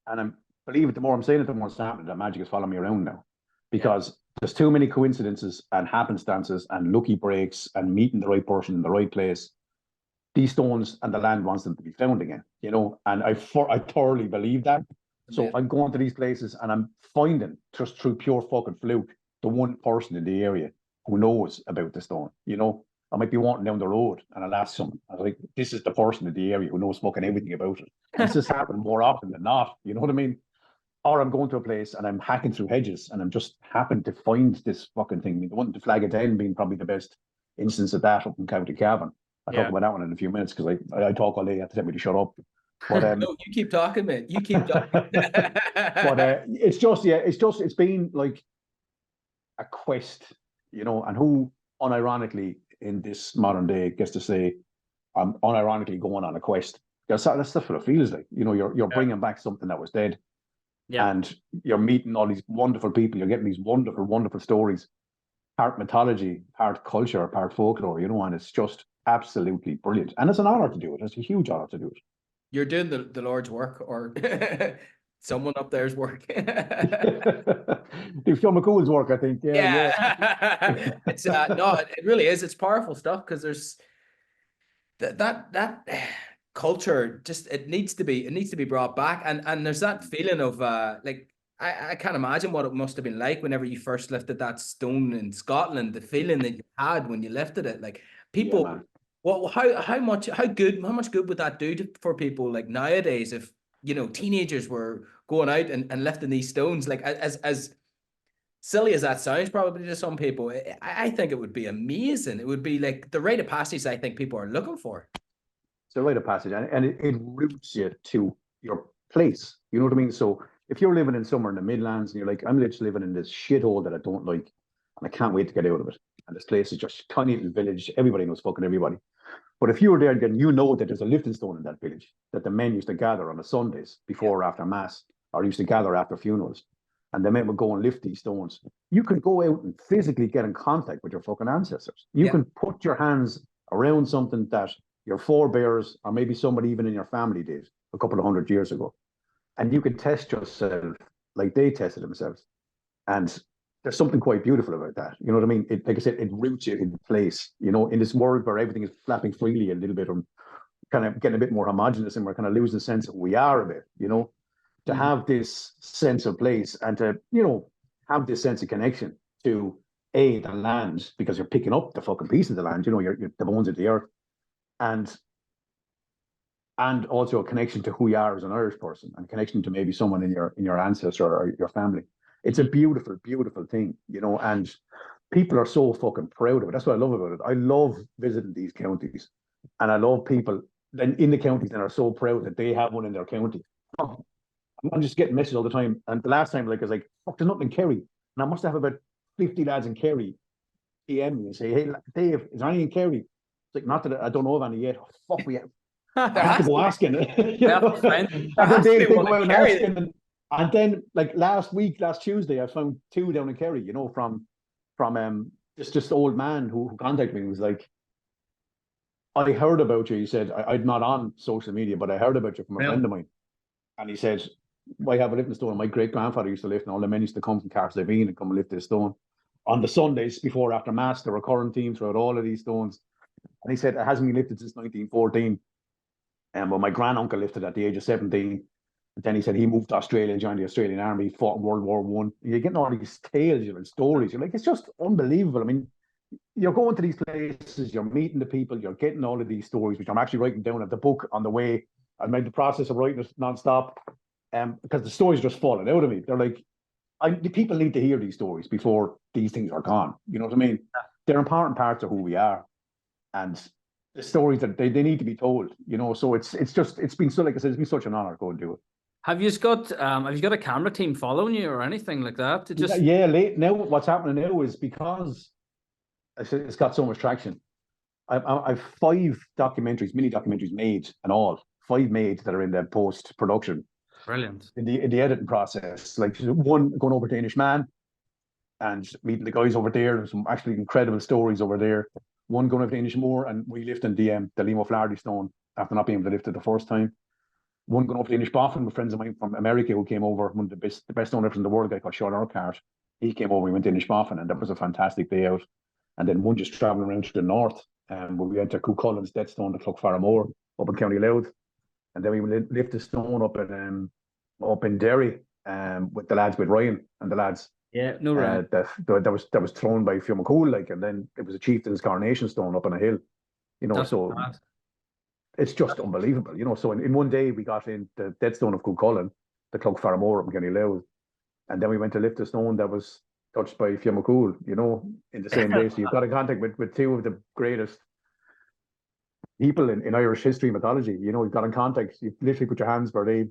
and believe it, the more I'm saying it, the more it's happening. The magic is following me around now, because there's too many coincidences and happenstances and lucky breaks and meeting the right person in the right place. These stones and the land wants them to be found again, and I thoroughly believe that. So I'm going to these places and I'm finding, just through pure fucking fluke, the one person in the area who knows about the stone. I might be walking down the road and I'll ask someone, I'm like, this is the person in the area who knows fucking everything about it. This has happened more often than not, you know what I mean? Or I'm going to a place and I'm hacking through hedges and I'm just happen to find this fucking thing. I mean, the one to Flag of Den being probably the best instance of that up in County Cavan. I'll talk about that one in a few minutes, because I talk all day. You have to tell me to shut up. But no, you keep talking, mate. You keep talking. But it's been like a quest, and who unironically in this modern day gets to say, I'm unironically going on a quest. That's what it feels like. You're bringing back something that was dead. Yeah. And you're meeting all these wonderful people. You're getting these wonderful, wonderful stories. Part mythology, part culture, part folklore, and it's just absolutely brilliant. And it's an honor to do it. It's a huge honor to do it. You're doing the Lord's work, or someone up there's work. Do Finn McCool's work, I think. Yeah. It's no, it really is. It's powerful stuff, because there's that culture, just it needs to be brought back, and there's that feeling of I can't imagine what it must have been like whenever you first lifted that stone in Scotland, the feeling that you had when you lifted it. Like, people, how much good would that do for people like nowadays, if teenagers were going out and lifting these stones? Like, as silly as that sounds probably to some people, I think it would be amazing. It would be like the rite of passage I think people are looking for. It's a rite of passage, and it roots you to your place. You know what I mean? So if you're living in somewhere in the Midlands and you're like, I'm literally living in this shithole that I don't like, and I can't wait to get out of it, and this place is just a tiny little village, everybody knows fucking everybody. But if you were there, then that there's a lifting stone in that village, that the men used to gather on the Sundays before or after Mass, or used to gather after funerals, and the men would go and lift these stones. You can go out and physically get in contact with your fucking ancestors. You can put your hands around something that your forebears, or maybe somebody even in your family did a couple of 100 years ago. And you can test yourself like they tested themselves. And there's something quite beautiful about that. You know what I mean? Like I said, it roots you in place, in this world where everything is flapping freely a little bit, or kind of getting a bit more homogenous, and we're kind of losing the sense of who we are a bit, to have this sense of place and to, you know, have this sense of connection to the land, because you're picking up the fucking piece of the land, you know, you're the bones of the earth, and also a connection to who you are as an Irish person, and connection to maybe someone in your ancestor or your family. It's a beautiful, beautiful thing, you know, and people are so fucking proud of it. That's what I love about it. I love visiting these counties, and I love people then in the counties that are so proud that they have one in their county. Oh, I'm just getting messages all the time. And the last time, like, I was like, fuck, there's nothing in Kerry. And I must have about 50 lads in Kerry PM me and say, hey, Dave, is there anything in Kerry? It's like, not that I don't know of any yet. Oh, fuck, we have. I have to go asking. You know? And then they go out and asking. And then, like, last Tuesday, I found 2 down in Kerry, you know, from just old man who contacted me and was like, I heard about you. He said, I'm not on social media, but I heard about you from a friend of mine. And he said, I have a lifting stone. My great grandfather used to lift, and all the men used to come from Carslevine and come and lift this stone. On the Sundays before, after Mass, there were quarantine throughout all of these stones. And he said, it hasn't been lifted since 1914. And well, my granduncle lifted at the age of 17. And then he said he moved to Australia, joined the Australian Army, fought in World War One. You're getting all these tales and stories. You're like, it's just unbelievable. I mean, you're going to these places, you're meeting the people, you're getting all of these stories, which I'm actually writing down at the book on the way. I made the process of writing it nonstop, because the stories are just falling out of me. They're like, the people need to hear these stories before these things are gone. You know what I mean? They're important parts of who we are, and the stories that they need to be told. You know, so it's been so, like I said, it's been such an honor to go and do it. Have you got a camera team following you or anything like that? To just now what's happening now is, because it's got so much traction, I've 5 documentaries, mini documentaries made, and all 5 made that are in the post production. Brilliant. In the editing process, like one going over Danish Man and meeting the guys over there. There's some actually incredible stories over there. One going over Danish Moor and relifting the Limo Flaherty stone after not being able to lift it the first time. One going over Danish Boffin with friends of mine from America who came over. One of the best stone lifters in the world, a guy called Sean Urquhart. He came over, we went Danish Boffin, and that was a fantastic day out. And then one just traveling around to the north, where we went to Cuchullin's Death Stone, the Clough-Faramore, up in County Louth. And then we lifted a stone up in Derry, with the lads, with Ryan and the lads. Yeah, no right. That was thrown by Finn McCool, like, and then it was a chieftain's coronation stone up on a hill. You know, so it's just unbelievable. You know, so in one day we got in the Dead Stone of Cuchulainn, the Clough-Faramore up in County Louth, and then we went to lift a stone that was touched by Finn McCool, you know, in the same day. So you've got in contact with 2 of the greatest people in Irish history and mythology. You know, you've got in contact, you've literally put your hands where they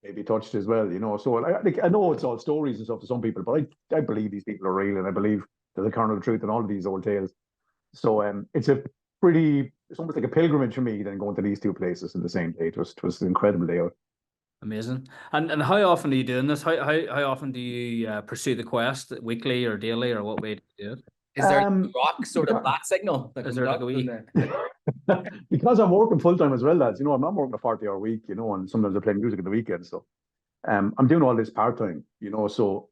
maybe touched as well, you know. So I know it's all stories and stuff to some people, but I believe these people are real, and I believe there's a kernel of truth in all of these old tales. So it's almost like a pilgrimage for me, then going to these 2 places in the same day. It was an incredible day out. Amazing. And how often are you doing this? How often do you pursue the quest, weekly or daily, or what way do you do it? Is there a rock sort of bat signal? Is there like a wee? Because I'm working full time as well, lads. You know, I'm not working a 40-hour week, you know, and sometimes I play music at the weekend. So I'm doing all this part time, you know. So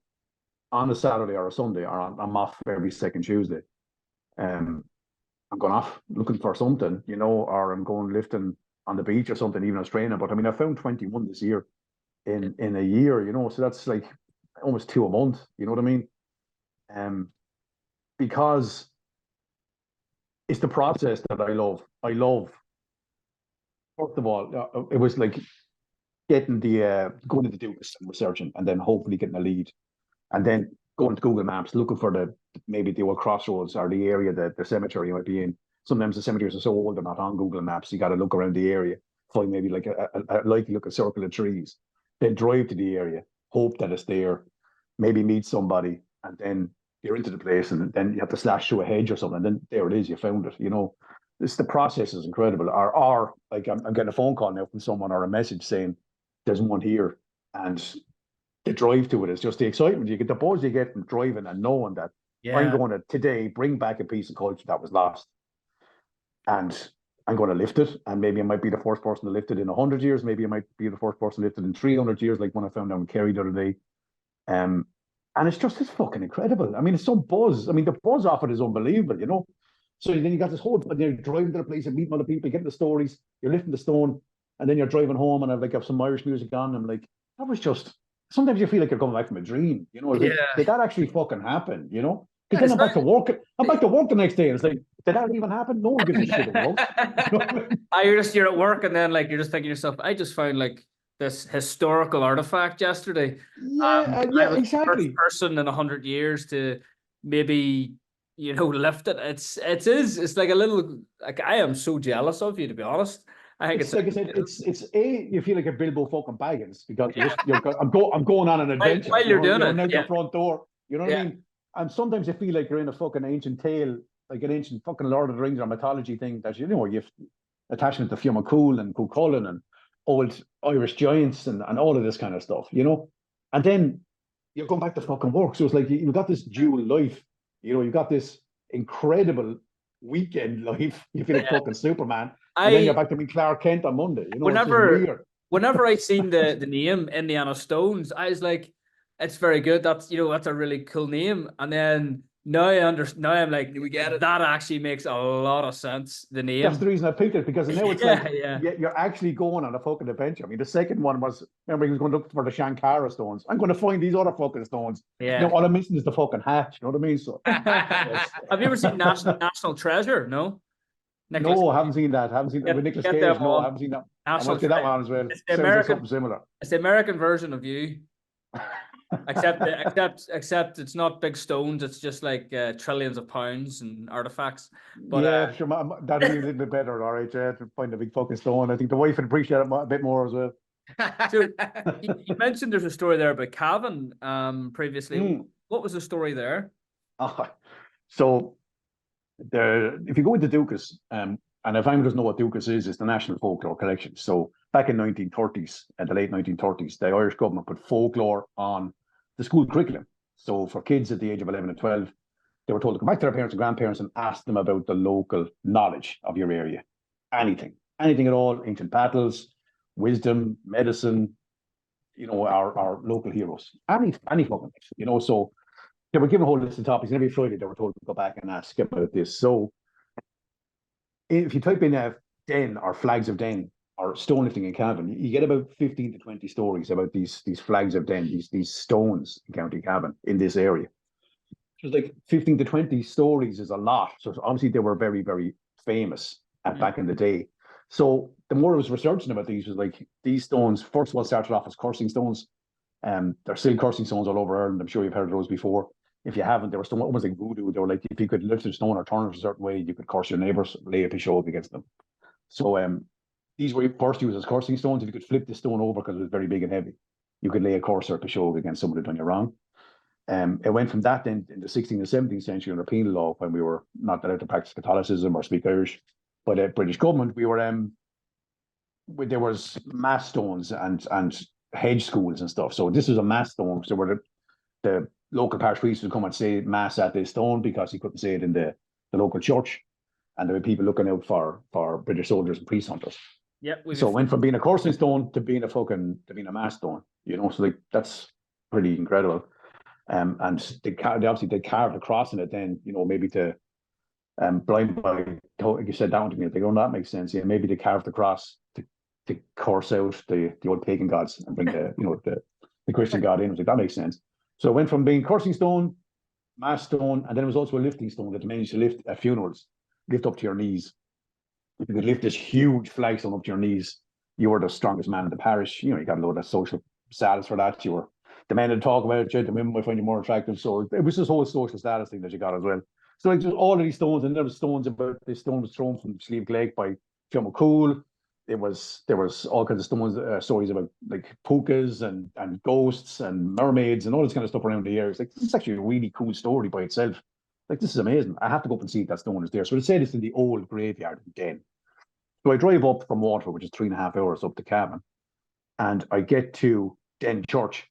on a Saturday or a Sunday, or I'm off every second Tuesday. I'm going off looking for something, you know, or I'm going lifting on the beach or something, even as training. But I mean, I found 21 this year in a year, you know, so that's like almost 2 a month, you know what I mean? Because it's the process that I love. First of all, it was like getting going into do some researching, and then hopefully getting a lead, and then going to Google Maps, looking for maybe the old crossroads or the area that the cemetery you might be in. Sometimes the cemeteries are so old they're not on Google Maps. You got to look around the area, find maybe like a likely looking circle of trees, then drive to the area, hope that it's there, maybe meet somebody, and then you're into the place, and then you have to slash through a hedge or something, and then there it is, you found it. You know, the process is incredible. Or like I'm getting a phone call now from someone, or a message saying there's one here, and the drive to it is just the excitement. You get the buzz you get from driving and knowing that I'm going to today bring back a piece of culture that was lost, and I'm going to lift it. And maybe I might be the first person to lift it in 100 years. Maybe I might be the first person to lift it in 300 years, like when I found out in Kerry the other day. And it's fucking incredible. I mean, it's some buzz. I mean, the buzz off it is unbelievable, you know. So then you got this whole, you're driving to the place and meeting other people, getting the stories, you're lifting the stone, and then you're driving home, and I have some Irish music on. And I'm like, that was just, sometimes you feel like you're coming back from a dream, you know, like, did that actually fucking happen, you know? Because then I'm back to work. I'm back to work the next day, and it's like, did that even happen? No one gives a shit about us. You're at work, and then like you're just thinking to yourself, I just found like this historical artifact yesterday. Yeah, I was the first exactly. person in 100 years to maybe lift it. It's like a little, like, I am so jealous of you, to be honest. I think It's like I said, you feel like a Bilbo fucking Baggins because I'm going on an adventure. While you're doing it, out the front door. You know what I yeah. mean? And sometimes you feel like you're in a fucking ancient tale, like an ancient fucking Lord of the Rings or mythology thing that you've attachment to Finn McCool and Cuchulainn and old Irish giants and all of this kind of stuff, you know. And then you're going back to fucking work. So it's like you've got this dual life, you know, you've got this incredible weekend life. You feel like fucking Superman. And then you're back to being Clark Kent on Monday. You know, it's just weird. Whenever I seen the name Indiana Stones, I was like, it's very good. That's a really cool name. And then now I'm like, we get it. That actually makes a lot of sense. The name. That's the reason I picked it, because now it's you're actually going on a fucking adventure. I mean, the second one was, remember, he was going to look for the Shankara stones. I'm going to find these other fucking stones. Yeah. Now all I'm missing is the fucking hat. You know what I mean? So yes. Have you ever seen National Treasure? No. No, I haven't seen that. I haven't seen it with Nicolas Cage. No, I haven't seen that. I must get that one as well. It's the Sounds like something similar. It's the American version of you. except it's not big stones. It's just like trillions of pounds and artifacts. But yeah, sure, that'd be a little bit better. All right, yeah, to find a big fucking stone. I think the wife would appreciate it a bit more as well. So you mentioned there's a story there about Cavan previously. What was the story there? So if you go into Dukas, and if anyone doesn't know what Dukas is, it's the National Folklore Collection. So back in 1930s, at the late 1930s, the Irish government put folklore on the school curriculum. So for kids at the age of 11 and 12, they were told to come back to their parents and grandparents and ask them about the local knowledge of your area. Anything at all, ancient battles, wisdom, medicine, you know, our local heroes. Any fucking thing, you know. So they were given a whole list of topics, and every Friday they were told to go back and ask about this. So if you type in Den or flags of Den or stone lifting in Cavan, you get about 15 to 20 stories about these flags of Den, these stones in County Cavan in this area. So it's like 15 to 20 stories is a lot. So obviously they were very, very famous back in the day. So the more I was researching about these, was like these stones, first of all, started off as cursing stones. They're still cursing stones all over Ireland. I'm sure you've heard of those before. If you haven't, they were almost like voodoo. They were like, if you could lift a stone or turn it a certain way, you could curse your neighbours, lay a pishogue against them. So these were first used as cursing stones. If you could flip the stone over because it was very big and heavy, you could lay a curse or a pishogue against someone who'd done you wrong. It went from that then in the 16th and 17th century under penal law, when we were not allowed to practice Catholicism or speak Irish. By the British government, we were there was mass stones and hedge schools and stuff. So this was a mass stone. So where the local parish priest would come and say mass at this stone because he couldn't say it in the local church, and there were people looking out for British soldiers and priest hunters. Yep. So it went from being a coursing stone to being a mass stone. You know, so like that's pretty incredible. And they obviously carved a cross in it. Then, you know, maybe to blind by, you said that one to me. They go, that makes sense. Yeah, maybe they carved the cross to curse out the old pagan gods and bring the Christian God in. I was like, that makes sense. So it went from being cursing stone, mass stone, and then it was also a lifting stone that they managed to lift at funerals, lift up to your knees. If you could lift this huge flagstone up to your knees, you were the strongest man in the parish. You know, you got a load of social status for that. You were the men to talk about you, the women might find you more attractive. So it was this whole social status thing that you got as well. So like just all of these stones, and there was stones about this stone was thrown from Slieve Lake by Finn McCool. There was all kinds of stones, stories about like pukas and ghosts and mermaids and all this kind of stuff around the area. It's like, this is actually a really cool story by itself. Like, this is amazing. I have to go up and see if that stone is there. So it said it's in the old graveyard in Den. So I drive up from Waterford, which is 3.5 hours up to Cavan, and I get to Den Church.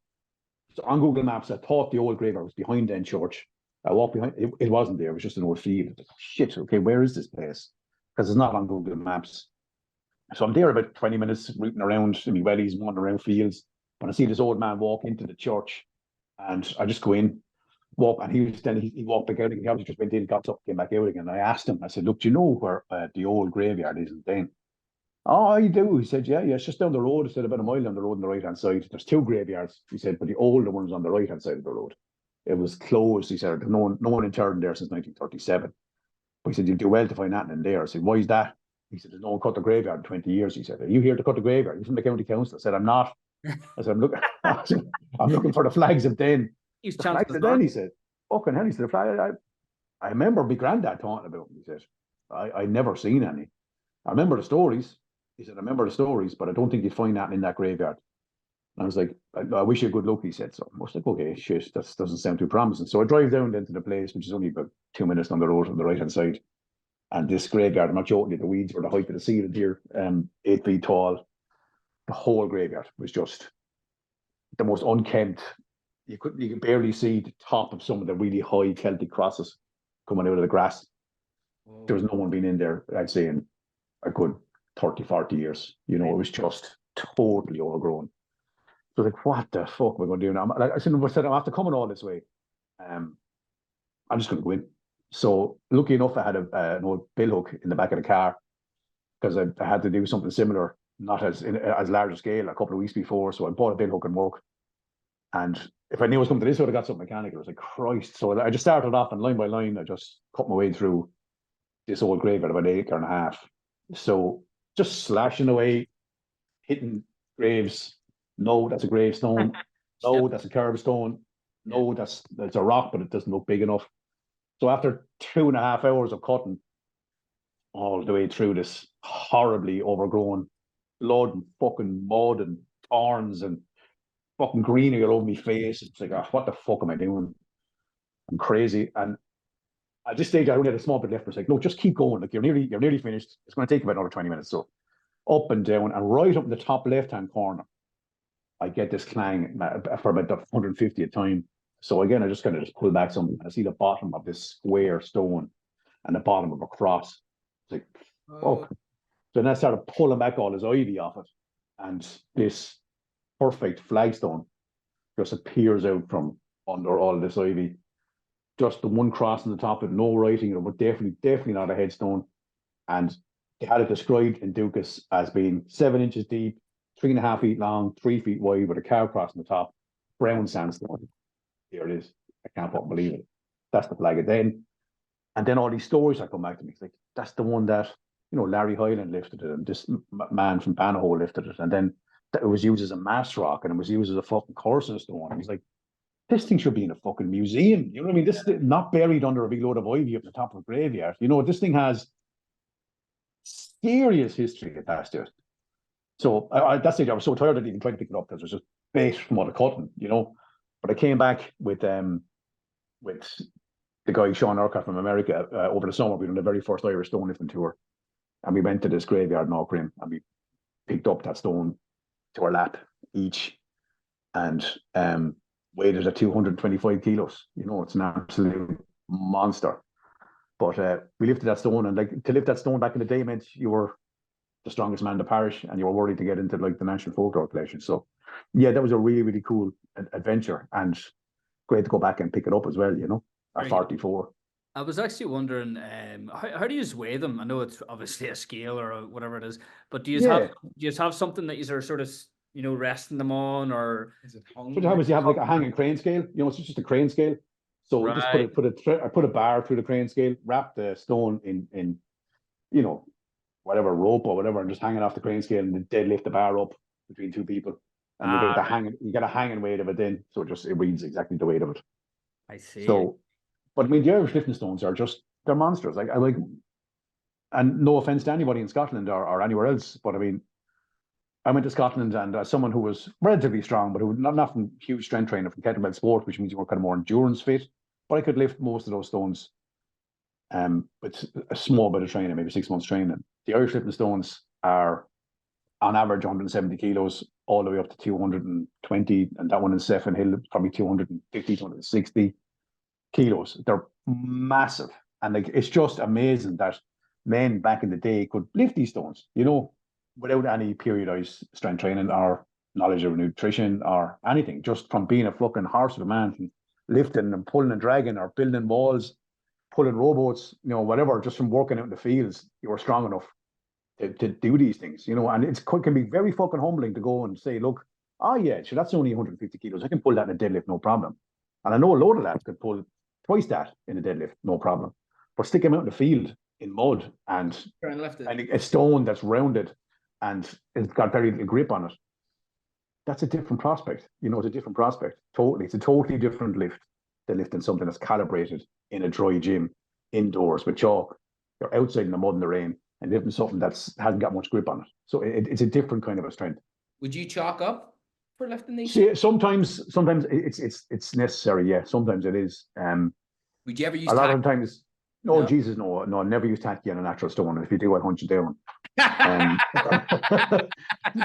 So on Google Maps, I thought the old graveyard was behind Den Church. I walked behind it wasn't there, it was just an old field. Like, shit, okay, where is this place? Because it's not on Google Maps. So I'm there about 20 minutes rooting around in my wellies, wandering around fields. When I see this old man walk into the church, and I just go in, walk, and he walked back out again. He obviously just went in, got up, came back out again. I asked him, I said, look, do you know where the old graveyard is in Den? Oh, I do. He said, yeah, it's just down the road. He said, about a mile down the road on the right-hand side. There's two graveyards. He said, but the older one's on the right-hand side of the road. It was closed. He said, no one interred in there since 1937. But he said, you'd do well to find that in there. I said, why is that? He said, there's no one cut the graveyard in 20 years. He said, are you here to cut the graveyard? You're from the county council. I said, I'm not. I said, I'm looking for the flags of then. He's The flags of then, he said. Fucking hell, he said, the flag. I remember my granddad talking about them. He said, I never seen any. I remember the stories. He said, I remember the stories, but I don't think you'd find that in that graveyard. And I was like, I wish you good luck, he said. So I was like, okay, shit, that doesn't sound too promising. So I drive down then to the place, which is only about 2 minutes down the road on the right-hand side. And this graveyard, I'm not joking you, the weeds were the height of the ceiling here, 8 feet tall. The whole graveyard was just the most unkempt. You could barely see the top of some of the really high Celtic crosses coming out of the grass. Whoa. There was no one been in there, I'd say, in a good 30, 40 years. You know, it was just totally overgrown. So like, what the fuck am I going to do now? I said, I'm after coming all this way. I'm just going to go in. So lucky enough, I had an old bill hook in the back of the car because I had to do something similar, not as large a scale, a couple of weeks before. So I bought a bill hook and work. And if I knew I was coming to this, I would have got something mechanical. I was like, Christ. So I just started off, and line by line, I just cut my way through this old graveyard about 1.5 acres. So just slashing away, hitting graves. No, that's a gravestone. No, that's a curbstone. No, that's a rock, but it doesn't look big enough. So after 2.5 hours of cutting all the way through this horribly overgrown blood and fucking mud and thorns and fucking greenery all over my face, it's like, oh, what the fuck am I doing? I'm crazy. And at this stage, I only had a small bit left. I was like, no, just keep going. Like, you're nearly finished. It's going to take about another 20 minutes. So up and down, and right up in the top left-hand corner, I get this clang for about 150 at time. So again, I just kind of pull back something. I see the bottom of this square stone and the bottom of a cross. It's like, oh. So then I started pulling back all this ivy off it, and this perfect flagstone just appears out from under all this ivy. Just the one cross on the top of it, no writing, but definitely not a headstone. And they had it described in Dukas as being 7 inches deep, 3.5 feet long, 3 feet wide, with a cow cross on the top, brown sandstone. Here it is. I can't fucking believe it. That's the flag of then. And then all these stories that come back to me. It's like, that's the one that, Larry Hyland lifted it, and this man from Banahole lifted it. And then it was used as a mass rock, and it was used as a fucking coursing stone. And he's like, this thing should be in a fucking museum. You know what I mean? This thing, not buried under a big load of ivy up the top of a graveyard. This thing has serious history attached to it. So at that stage, I was so tired I didn't even try to pick it up because it was just bait from all the cutting, But I came back with the guy Sean Urquhart from America over the summer. We done the very first Irish stone lifting tour, and we went to this graveyard in Aughrim, and we picked up that stone to our lap each, and weighed it at 225 kilos. It's an absolute monster. But we lifted that stone, and like to lift that stone back in the day meant you were the strongest man in the parish, and you were worried to get into like the National Folklore Collection. So yeah, that was a really, really cool adventure, and great to go back and pick it up as well, at 44. I was actually wondering, how do you weigh them? I know it's obviously a scale or whatever it is, but do you have something that you are sort of resting them on, or is it hung? What you have is you have like a hanging crane scale. It's just a crane scale. So right. Just put a bar through the crane scale, wrap the stone in whatever rope or whatever, and just hang it off the crane scale, and then deadlift the bar up between two people, and you get a hanging weight of it then, so it reads exactly the weight of it. I see. So, but I mean, the Irish lifting stones they're monsters. Like I like, and no offense to anybody in Scotland or anywhere else, but I mean, I went to Scotland, and as someone who was relatively strong, but who not from huge strength training, from kettlebell sport, which means you were kind of more endurance fit, but I could lift most of those stones with a small bit of training, maybe 6 months training. The Irish lifting stones are on average 170 kilos all the way up to 220, and that one in Seffen Hill probably 250, 260 kilos. They're massive, and like it's just amazing that men back in the day could lift these stones, without any periodized strength training or knowledge of nutrition or anything, just from being a fucking horse of a man, from lifting and pulling and dragging or building walls, pulling rowboats, whatever, just from working out in the fields, you were strong enough to do these things, you know, and can be very fucking humbling to go and say, look, oh yeah, sure, that's only 150 kilos. I can pull that in a deadlift, no problem. And I know a load of lads could pull twice that in a deadlift, no problem. But stick them out in the field in mud and a stone that's rounded and it's got very little grip on it. That's a different prospect. You know, it's a different prospect. Totally. It's a totally different lift than lifting something that's calibrated in a dry gym, indoors with chalk. You're outside in the mud and the rain and lifting something that hasn't got much grip on it. So it's a different kind of a strength. Would you chalk up for lifting these? See, sometimes it's necessary. Yeah, sometimes it is. Would you ever use a lot of times? No, Jesus, no, never use tacky on a natural stone. And if you do, I'd hunt you down.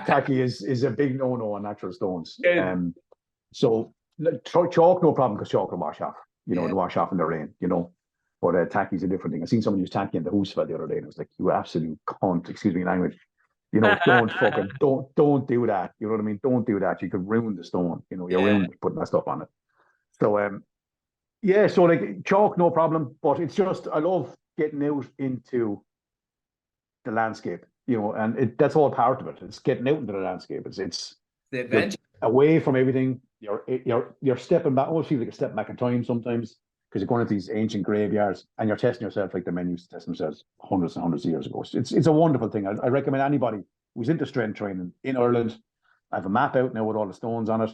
Tacky is a big no-no on natural stones. So chalk, no problem, because chalk will wash off. You know, it'll wash off in the rain. You know, but tacky is a different thing. I seen someone use tacky in the Hooseville the other day, and I was like, "You absolute cunt!" Excuse me, language. You know, don't do that. You know what I mean? Don't do that. You could ruin the stone. You know, you're ruining putting that stuff on it. So yeah, so like chalk, no problem. But it's just I love getting out into the landscape, you know, and that's all part of it. It's getting out into the landscape. It's the adventure away from everything. You're stepping back. Almost feels like a step back in time sometimes, because you're going to these ancient graveyards and you're testing yourself like the men used to test themselves hundreds and hundreds of years ago. So it's a wonderful thing. I recommend anybody who's into strength training in Ireland. I have a map out now with all the stones on it.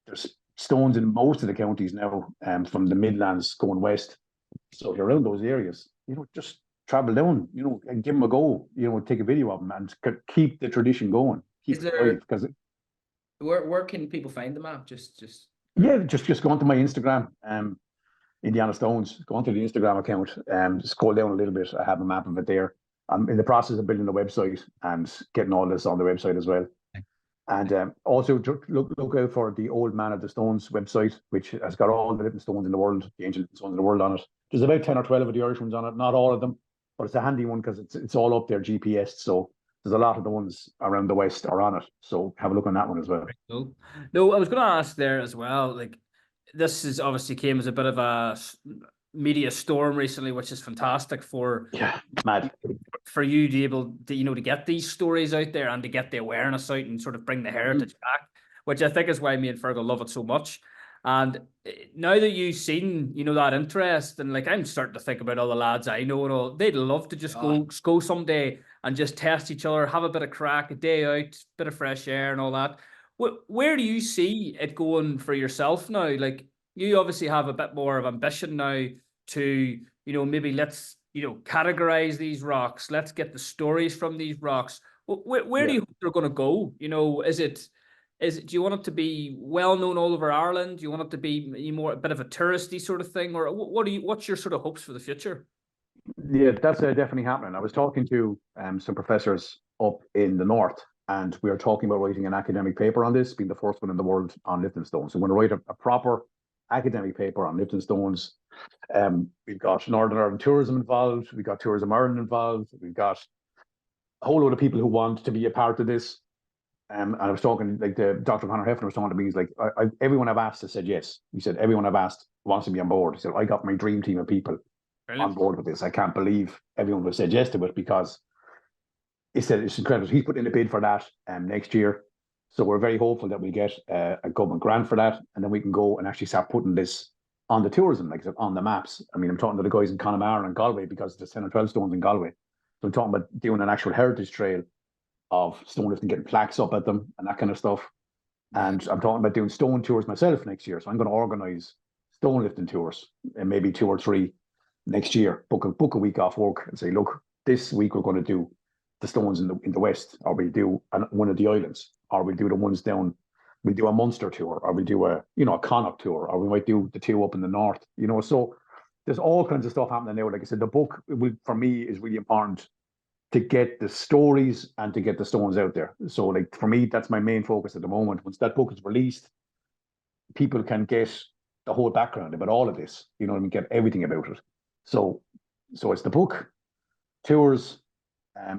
There's stones in most of the counties now, from the Midlands going west. So if you're around those areas, you know, just travel down, you know, and give them a go. You know, take a video of them and keep the tradition going. Because where can people find the map? Just go onto my Instagram, Indiana Stones. Go onto the Instagram account. Scroll down a little bit. I have a map of it there. I'm in the process of building a website and getting all this on the website as well. And also look out for the Old Man of the Stones website, which has got all the different stones in the world, the ancient stones in the world on it. There's about 10 or 12 of the Irish ones on it, not all of them, but it's a handy one because it's all up there GPS. So there's a lot of the ones around the West are on it. So have a look on that one as well. Cool. No, I was going to ask there as well, like this is obviously came as a bit of a media storm recently, which is fantastic for mad for you to be able to, you know, to get these stories out there and to get the awareness out and sort of bring the heritage back, which I think is why me and Fergal love it so much. And now that you've seen, you know, that interest, and like I'm starting to think about all the lads I know and all, they'd love to just go someday and just test each other, have a bit of crack, a day out, bit of fresh air and all that. Where do you see it going for yourself now? Like, you obviously have a bit more of ambition now to, you know, maybe let's, you know, categorize these rocks. Let's get the stories from these rocks. Where do you hope they're going to go? You know, do you want it to be well known all over Ireland? Do you want it to be more a bit of a touristy sort of thing, or what's your sort of hopes for the future? Yeah, that's definitely happening. I was talking to some professors up in the north, and we were talking about writing an academic paper on this, being the first one in the world on lifting stones. So we're going to write a proper academic paper on lifting stones. We've got Northern Ireland tourism involved. We've got Tourism Ireland involved. We've got a whole load of people who want to be a part of this. And I was talking, like Dr. Conor Hefner was talking to me. He's like, everyone I've asked has said yes. He said, everyone I've asked wants to be on board. He said, I got my dream team of people on board with this. I can't believe everyone would said yes to it, because he said it's incredible. He's put in a bid for that next year. So we're very hopeful that we get a government grant for that, and then we can go and actually start putting this on the tourism, like I said, on the maps. I mean, I'm talking to the guys in Connemara and Galway, because there's 10 or 12 stones in Galway. So I'm talking about doing an actual heritage trail of stone lifting, getting plaques up at them and that kind of stuff. And I'm talking about doing stone tours myself next year. So I'm going to organise stone lifting tours, and maybe 2 or 3 next year. Book a week off work and say, look, this week we're going to do the stones in the West, or we do one of the islands, or we do the ones down. We do a Munster tour, or we do a Connacht tour, or we might do the 2 up in the north. You know, so there's all kinds of stuff happening now. Like I said, the book for me is really important to get the stories and to get the stones out there. So like for me, that's my main focus at the moment. Once that book is released, people can get the whole background about all of this, you know, and get everything about it. So it's the book, tours,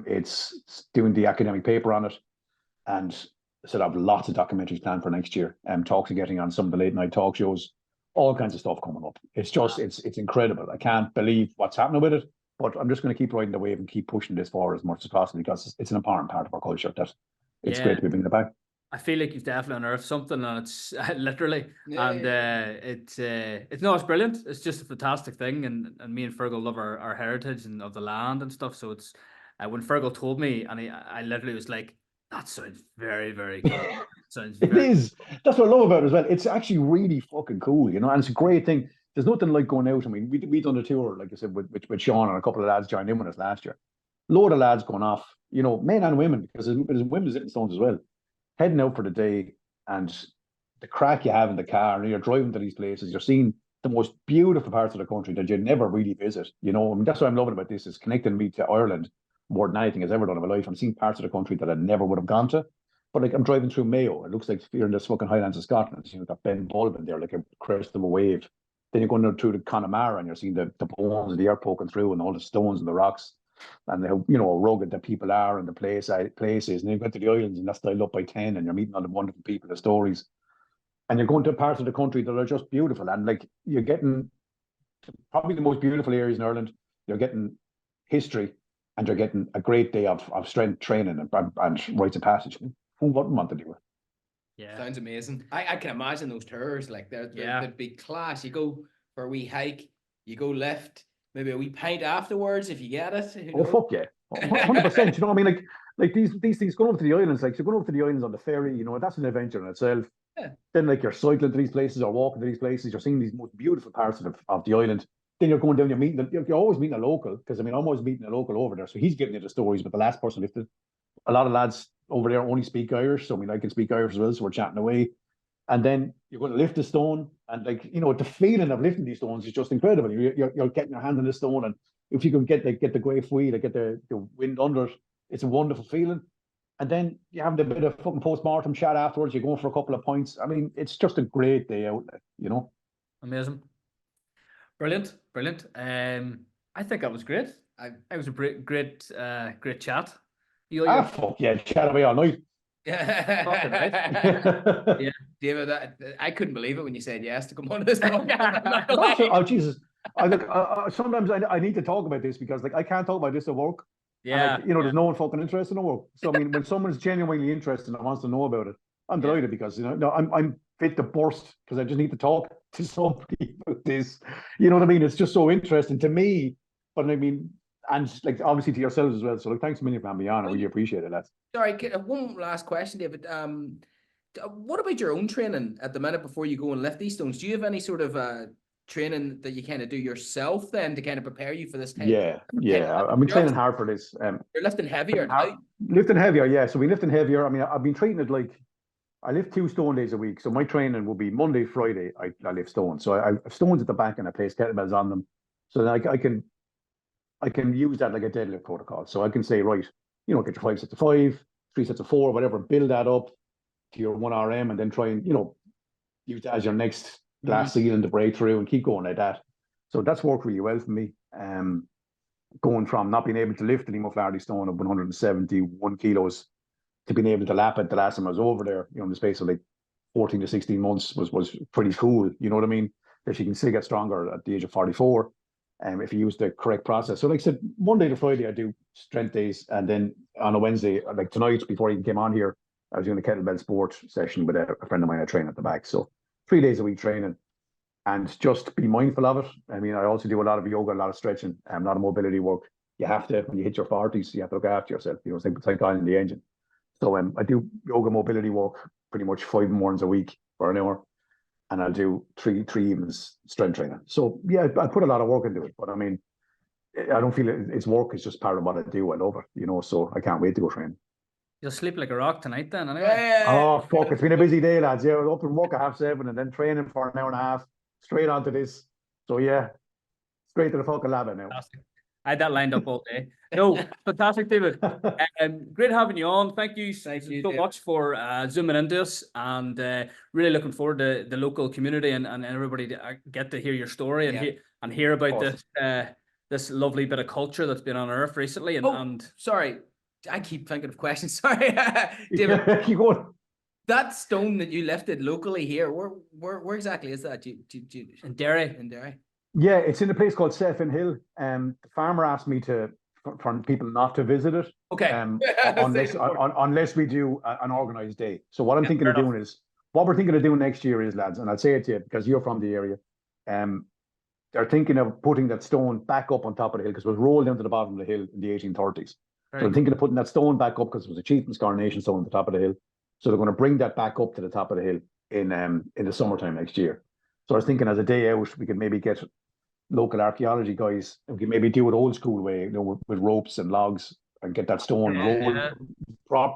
it's doing the academic paper on it, and I have lots of documentaries planned for next year. Talks are getting on some of the late night talk shows, all kinds of stuff coming up. It's just, it's incredible. I can't believe what's happening with it. But I'm just going to keep riding the wave and keep pushing this forward as much as possible because it's an important part of our culture that it's great to be bringing it back. I feel like you've definitely unearthed something, and it's literally, it's brilliant. It's just a fantastic thing, and me and Fergal love our heritage and of the land and stuff. So it's when Fergal told me, and I literally was like, that sounds very, very cool. It is. That's what I love about it as well. It's actually really fucking cool, you know, and it's a great thing. There's nothing like going out. I mean, we done a tour, like I said, with Sean, and a couple of lads joined in with us last year. Load of lads going off, you know, men and women, because there's women sitting stones as well, heading out for the day, and the crack you have in the car, and you're driving to these places, you're seeing the most beautiful parts of the country that you never really visit. You know, I mean, that's what I'm loving about this, is connecting me to Ireland more than anything has ever done in my life. I'm seeing parts of the country that I never would have gone to. But like, I'm driving through Mayo, it looks like you're in the fucking Highlands of Scotland. You know, got Ben Bulbin there, like a crest of a wave. Then you're going through the Connemara, and you're seeing the bones of the air poking through, and all the stones and the rocks, and how, you know, rugged the people are and the places. And then you go to the islands, and that's dialed up by 10, and you're meeting all the wonderful people, the stories. And you're going to parts of the country that are just beautiful. And like, you're getting probably the most beautiful areas in Ireland. You're getting history, and you're getting a great day of strength training and rites of passage. Who wouldn't want to do it? Yeah, sounds amazing. I can imagine those tours, like they'd be class. You go for a wee hike, you go lift, maybe a wee pint afterwards if you get it. You know? Oh fuck yeah, 100%. You know what I mean? Like these things going over to the islands, like, so going over to the islands on the ferry, you know, that's an adventure in itself. Yeah. Then like, you're cycling to these places or walking to these places, you're seeing these most beautiful parts of the island. Then you're going down, you're always meeting a local, because I mean, I'm always meeting a local over there, so he's giving you the stories. But the last person lifted, a lot of lads over there only speak Irish, so I mean, I can speak Irish as well, so we're chatting away. And then you're going to lift a stone, and like, you know, the feeling of lifting these stones is just incredible. You're getting your hand on the stone, and if you can get the great wheel, get the wind under it, it's a wonderful feeling. And then you have a bit of fucking post-mortem chat afterwards. You're going for a couple of pints. I mean, it's just a great day out, you know. Amazing, brilliant. I think that was great. It was a great chat. Fuck yeah, chat away all night. Yeah, David, I couldn't believe it when you said yes to come on this podcast. Oh Jesus! Sometimes I need to talk about this, because like, I can't talk about this at work. Yeah, like, you know, there's no one fucking interested in work. So I mean, when someone's genuinely interested and wants to know about it, I'm delighted, because you know, I'm fit to burst, because I just need to talk to somebody about this. You know what I mean? It's just so interesting to me. But I mean, and like, obviously to yourselves as well. So like, thanks a million for having me on. I really appreciate it, lads. Sorry, one last question, David. What about your own training at the minute before you go and lift these stones? Do you have any sort of training that you kind of do yourself then to kind of prepare you for this time? Yeah. I've been training hard for this. You're lifting heavier now? Lifting heavier, yeah. So we lifting heavier. I mean, I've been treating it like, I lift 2 stone days a week. So my training will be Monday, Friday, I lift stones. So I have stones at the back, and I place kettlebells on them. So then I can use that like a deadlift protocol. So I can say, right, you know, get your 5 sets of 5, 3 sets of 4, whatever, build that up to your 1 RM, and then try and, you know, use that as your next glass ceiling to break through, and keep going like that. So that's worked really well for me. Going from not being able to lift any Muflardy stone of 171 kilos to being able to lap it the last time I was over there, you know, in the space of like 14 to 16 months was pretty cool. You know what I mean? That you can still get stronger at the age of 44. If you use the correct process. So like I said, Monday to Friday, I do strength days. And then on a Wednesday, like tonight, before he came on here, I was doing a kettlebell sport session with a friend of mine I train at the back. So 3 days a week training, and just be mindful of it. I mean, I also do a lot of yoga, a lot of stretching, a lot of mobility work. You have to, when you hit your 40s, you have to look after yourself. You know, it's like oil in the engine. So I do yoga, mobility work pretty much 5 mornings a week for an hour. And I'll do three evenings strength training. So yeah, I put a lot of work into it, but I mean, I don't feel it's work. It's just part of what I do. I love it, you know. So I can't wait to go train. You'll sleep like a rock tonight, then. Anyway. Oh fuck! It's been a busy day, lads. Yeah, I was up and work at 7:30, and then training for an hour and a half, straight onto this. So yeah, straight to the fucking lab now. Fantastic. I had that lined up all day. No, fantastic, David. Great having you on. Thank you so much for zooming into us, and really looking forward to the local community and everybody to get to hear your story and hear about this lovely bit of culture that's been unearthed recently. And sorry, I keep thinking of questions. Sorry, David. Keep going. That stone that you lifted locally here, where exactly is that? In Derry. In Derry. Yeah, it's in a place called Sefin Hill. The farmer asked me for people not to visit it. Okay. Unless we do an organised day. So what I'm thinking of doing is, what we're thinking of doing next year is, lads, and I'll say it to you because you're from the area. They're thinking of putting that stone back up on top of the hill because it was rolled down to the bottom of the hill in the 1830s. So they're thinking of putting that stone back up because it was a chieftain's coronation stone on the top of the hill. So they're going to bring that back up to the top of the hill in the summertime next year. So I was thinking, as a day out, we could maybe get local archaeology guys. We could maybe do it old school way, with ropes and logs, and get that stone rolled,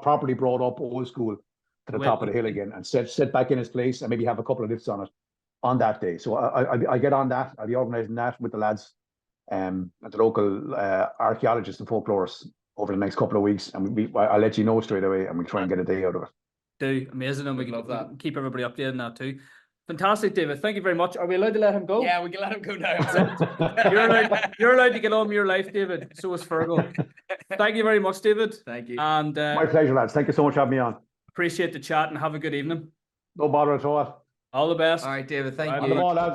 properly brought up old school to the top of the hill again, and set back in its place, and maybe have a couple of lifts on it on that day. So I get on that. I'll be organising that with the lads, and the local archaeologists and folklorists over the next couple of weeks, and I'll let you know straight away, and we'll try and get a day out of it. Do amazing, and we can keep everybody updated on that too. Fantastic, David. Thank you very much. Are we allowed to let him go? Yeah, we can let him go now. You're allowed to get on with your life, David. So is Fergal. Thank you very much, David. Thank you. And my pleasure, lads. Thank you so much for having me on. Appreciate the chat and have a good evening. No bother at all. All the best. All right, David. Thank you. On the ball, lads.